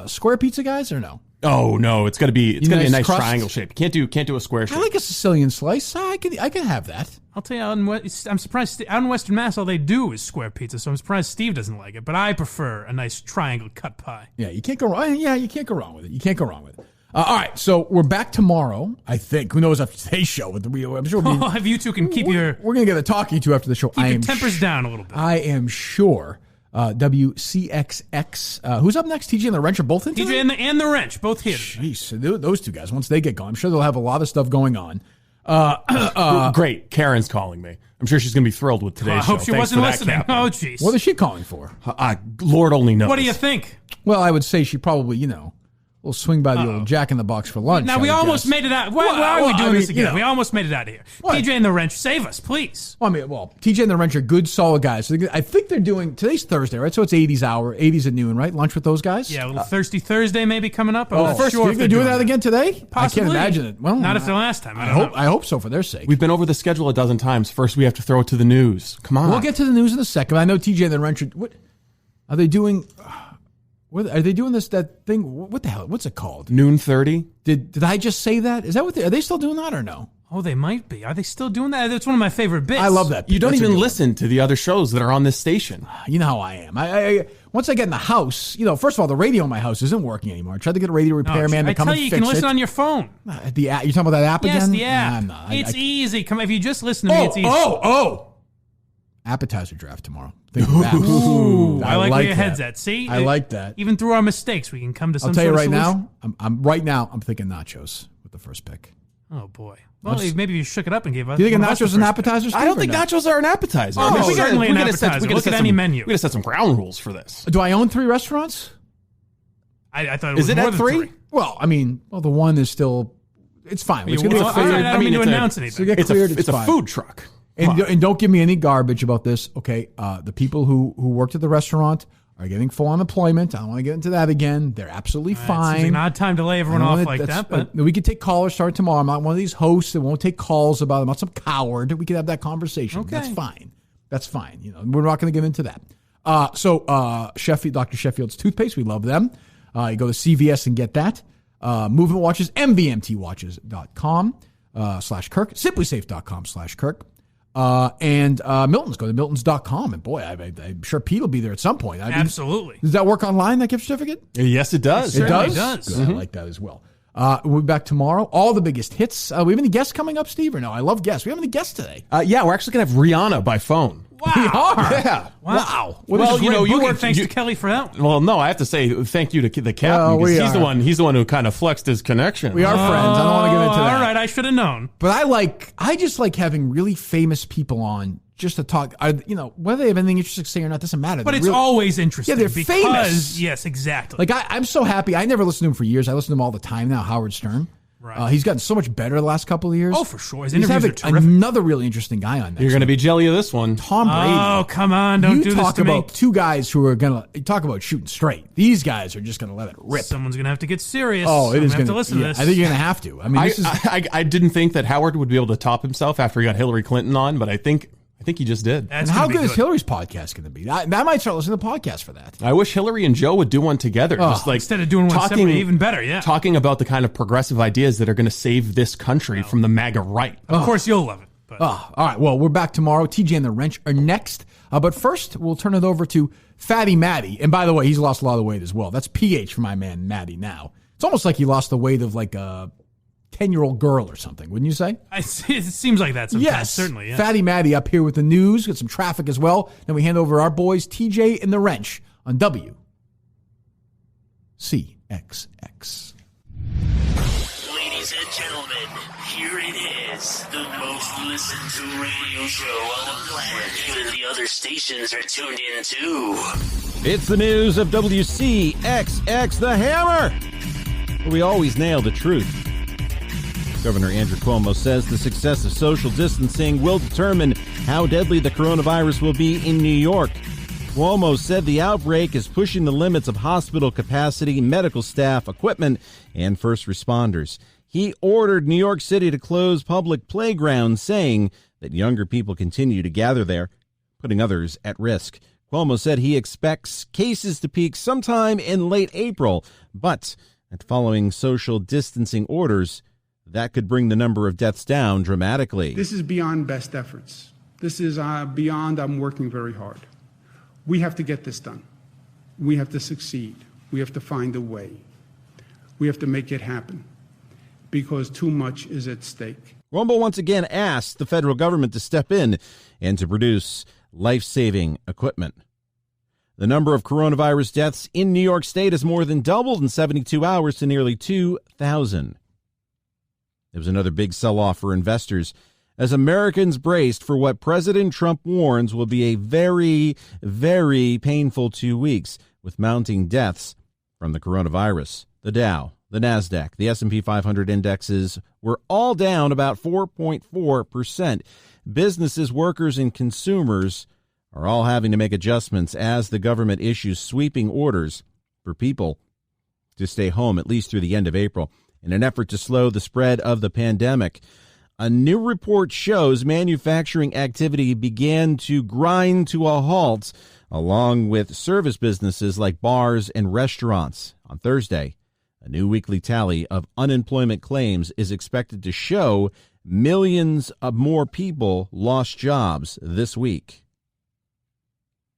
square pizza guys or no? Oh no, it's gonna be a nice crust? triangle shape. Can't do a square shape. I like a Sicilian slice. I can have that. I'll tell you, I'm surprised. Out in Western Mass, all they do is square pizza, so I'm surprised Steve doesn't like it. But I prefer a nice triangle cut pie. Yeah, you can't go wrong. Yeah, you can't go wrong with it. You can't go wrong with it. All right, so we're back tomorrow. I think. Who knows after today's show? I'm sure. If you two can keep we're gonna get a talking to after the show. keep your tempers down a little bit. I am sure. WCXX. Who's up next? TJ and the Wrench are both in TJ today? and the Wrench, both here. Jeez, those two guys. Once they get going, I'm sure they'll have a lot of stuff going on. Great. Karen's calling me. I'm sure she's going to be thrilled with today's I show. hope she Thanks wasn't for that, listening. Captain. Oh, jeez. What is she calling for? Lord only knows. What do you think? Well, I would say she probably, will swing by the old Jack in the Box for lunch. Now, we almost made it out. Why are we doing this again? We almost made it out of here. What? TJ and the Wrench, save us, please. Well, TJ and the Wrench are good, solid guys. So I think they're doing, today's Thursday, right? So it's 80s at noon, right? Lunch with those guys? Yeah, a little Thirsty Thursday maybe coming up. Oh, I'm not sure you if think they're doing that again today? Possibly. I can't imagine it. Well, not if the last time. I hope so for their sake. We've been over the schedule a dozen times. First, we have to throw it to the news. Come on. We'll get to the news in a second. I know TJ and the Wrench what are they doing? Are they doing that thing? What the hell? What's it called? Noon 30? Did I just say that? Is that what are they still doing that or no? Oh, they might be. Are they still doing that? It's one of my favorite bits. I love that. You don't That's a even good listen to the other shows that are on this station. You know how I am. I once I get in the house, first of all, the radio in my house isn't working anymore. I tried to get a radio repairman to come and fix it. I tell you, you can listen on your phone. The app. You talking about that app Yes, again? the app. Nah, I'm not. It's easy. Come if you just listen to me, it's easy. Appetizer draft tomorrow. Think of that. Ooh, I like where your that. head's at. See, I like that. Even through our mistakes, we can come to some. I'll tell you sort right of solution. now. I'm thinking nachos with the first pick. Oh boy. Well, maybe you shook it up and gave us. Do you think a one of us nachos the an first appetizer? I don't think nachos are an appetizer. Oh, certainly an appetizer. Look at any menu. We got to set some ground rules for this. Do I own 3 restaurants? I thought it was Is it more at than 3? Well, the one is still. It's fine. It's Well, going to all get cleared. right, I don't mean to announce anything. So get It's cleared. a fine. food truck. And don't give me any garbage about this, okay? The people who worked at the restaurant are getting full unemployment. I don't want to get into that again. They're absolutely fine. It's an odd time to lay everyone off like that, but we could take callers starting tomorrow. I'm not one of these hosts that won't take calls about I'm not some coward. We could have that conversation. Okay. That's fine. That's fine. We're not going to get into that. Sheffield, Dr. Sheffield's toothpaste, we love them. You go to CVS and get that. Movement Watches, MVMTwatches.com /Kirk, simplysafe.com/Kirk. And Milton's, go to miltons.com. And boy, I'm sure Pete will be there at some point. absolutely. Does that work online, that gift certificate? Yes, it does. It certainly does? does. Good, I like that as well. We'll be back tomorrow. All the biggest hits. We have any guests coming up, Steve, or no? I love guests. We have any guests today? Yeah, we're actually going to have Rihanna by phone. Wow. We are. Yeah. Wow. Well, you work. work. Thanks to Kelly for that one. Well, no, I have to say thank you to the captain because he's the one who kind of flexed his connection. We are friends. I don't want to get into that. All right, I should have known. But I just like having really famous people on just to talk. Whether they have anything interesting to say or not doesn't matter. But They're it's really, always interesting. Yeah, they're because, famous. Yes, exactly. Like I'm so happy. I never listened to him for years. I listen to him all the time now. Howard Stern. Right. He's gotten so much better the last couple of years. Oh, for sure. His He's interviews having are terrific. another really interesting guy on next. You're going to be jelly of this one. Tom Brady. Oh, come on. Don't do this talk to me. about two guys who are going to talk about shooting straight. These guys are just going to let it rip. Someone's going to have to get serious. Oh, it is going to listen to this. I think you're going to have to. I mean, this is. I didn't think that Howard would be able to top himself after he got Hillary Clinton on, but I think he just did. And how good is Hillary's podcast going to be? I might start listening to the podcast for that. I wish Hillary and Joe would do one together. Just like instead of doing one separate, even better, yeah. Talking about the kind of progressive ideas that are going to save this country from the MAGA right. Of course, you'll love it. But. All right. Well, we're back tomorrow. TJ and the Wrench are next. But first, we'll turn it over to Fatty Matty. And by the way, he's lost a lot of weight as well. That's PH for my man Matty now. It's almost like he lost the weight of like a 10-year-old girl or something, wouldn't you say? It seems like that sometimes, yes. certainly. Yes. Fatty Matty up here with the news, got some traffic as well. Then we hand over our boys, TJ and the Wrench, on WCXX. Ladies and gentlemen, here it is, the most listened to radio show on the planet. Even the other stations are tuned in too. It's the news of WCXX, the Hammer. We always nail the truth. Governor Andrew Cuomo says the success of social distancing will determine how deadly the coronavirus will be in New York. Cuomo said the outbreak is pushing the limits of hospital capacity, medical staff, equipment, and first responders. He ordered New York City to close public playgrounds, saying that younger people continue to gather there, putting others at risk. Cuomo said he expects cases to peak sometime in late April, but that following social distancing orders, that could bring the number of deaths down dramatically. This is beyond best efforts. This is beyond I'm working very hard. We have to get this done. We have to succeed. We have to find a way. We have to make it happen because too much is at stake. Cuomo once again asked the federal government to step in and to produce life-saving equipment. The number of coronavirus deaths in New York State has more than doubled in 72 hours to nearly 2,000. There was another big sell-off for investors as Americans braced for what President Trump warns will be a very, very painful 2 weeks with mounting deaths from the coronavirus. The Dow, the NASDAQ, the S&P 500 indexes were all down about 4.4%. Businesses, workers, and consumers are all having to make adjustments as the government issues sweeping orders for people to stay home at least through the end of April in an effort to slow the spread of the pandemic. A new report shows manufacturing activity began to grind to a halt, along with service businesses like bars and restaurants. On Thursday, a new weekly tally of unemployment claims is expected to show millions of more people lost jobs this week.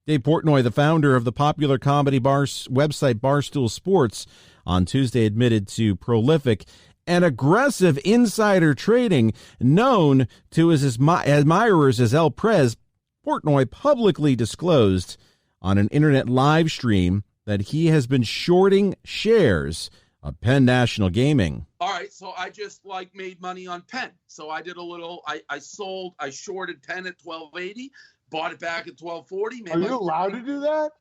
Dave Portnoy, the founder of the popular comedy website Barstool Sports, on Tuesday admitted to prolific and aggressive insider trading known to his admirers as El Prez. Portnoy publicly disclosed on an internet live stream that he has been shorting shares of Penn National Gaming. All right, so I just made money on Penn. So I did a little, I shorted Penn at 1280, bought it back at 1240. Are you allowed to do that?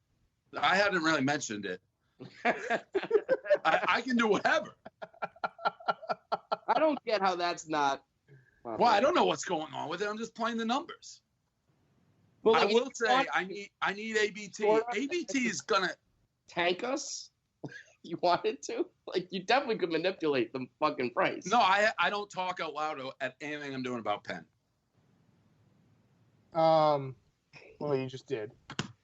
I hadn't really mentioned it. I can do whatever. I don't get how that's not. Well, I don't know what's going on with it. I'm just playing the numbers. Well, I will say I need ABT. ABT is gonna tank us. You wanted to? You definitely could manipulate the fucking price. No, I don't talk out loud at anything I'm doing about Penn. Well, you just did.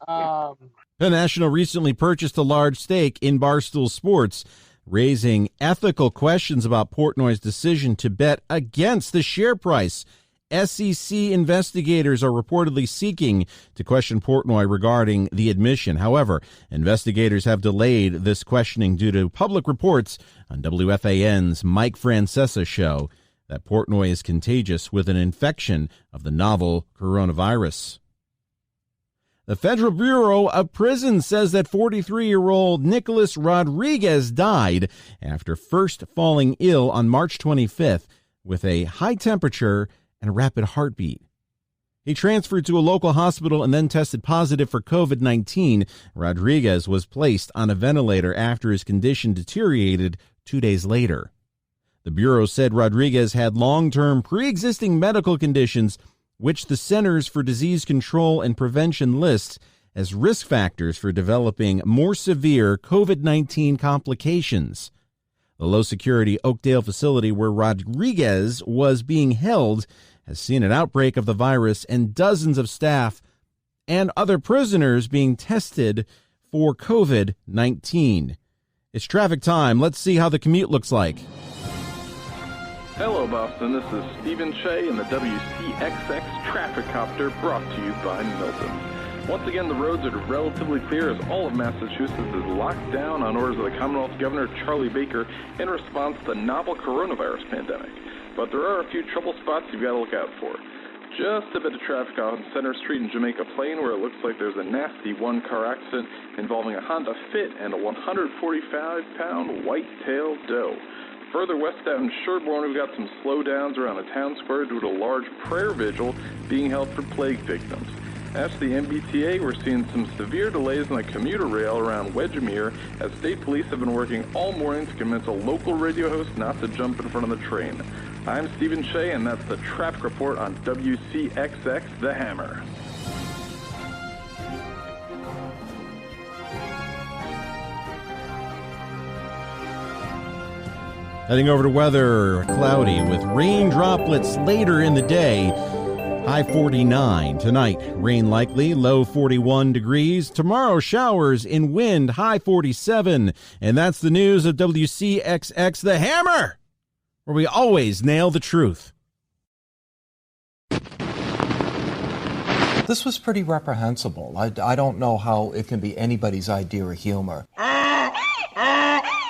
Penn National recently purchased a large stake in Barstool Sports, raising ethical questions about Portnoy's decision to bet against the share price. SEC investigators are reportedly seeking to question Portnoy regarding the admission. However, investigators have delayed this questioning due to public reports on WFAN's Mike Francesa show that Portnoy is contagious with an infection of the novel coronavirus. The Federal Bureau of Prisons says that 43-year-old Nicholas Rodriguez died after first falling ill on March 25th with a high temperature and a rapid heartbeat. He transferred to a local hospital and then tested positive for COVID-19. Rodriguez was placed on a ventilator after his condition deteriorated 2 days later. The Bureau said Rodriguez had long-term pre-existing medical conditions, which the Centers for Disease Control and Prevention lists as risk factors for developing more severe COVID-19 complications. The low-security Oakdale facility where Rodriguez was being held has seen an outbreak of the virus and dozens of staff and other prisoners being tested for COVID-19. It's traffic time. Let's see how the commute looks like. Hello, Boston. This is Stephen Shea in the WCXX Traffic Copter, brought to you by Milton. Once again, the roads are relatively clear as all of Massachusetts is locked down on orders of the Commonwealth Governor Charlie Baker in response to the novel coronavirus pandemic. But there are a few trouble spots you've got to look out for. Just a bit of traffic on Center Street in Jamaica Plain, where it looks like there's a nasty one-car accident involving a Honda Fit and a 145-pound white-tailed doe. Further west out in Sherborne, we've got some slowdowns around the town square due to a large prayer vigil being held for plague victims. As to the MBTA, we're seeing some severe delays on the commuter rail around Wedgemere as state police have been working all morning to convince a local radio host not to jump in front of the train. I'm Stephen Shea, and that's the traffic report on WCXX The Hammer. Heading over to weather, cloudy with rain droplets later in the day. High 49 tonight, rain likely, low 41 degrees. Tomorrow, showers in wind, high 47. And that's the news of WCXX The Hammer, where we always nail the truth. This was pretty reprehensible. I don't know how it can be anybody's idea of humor.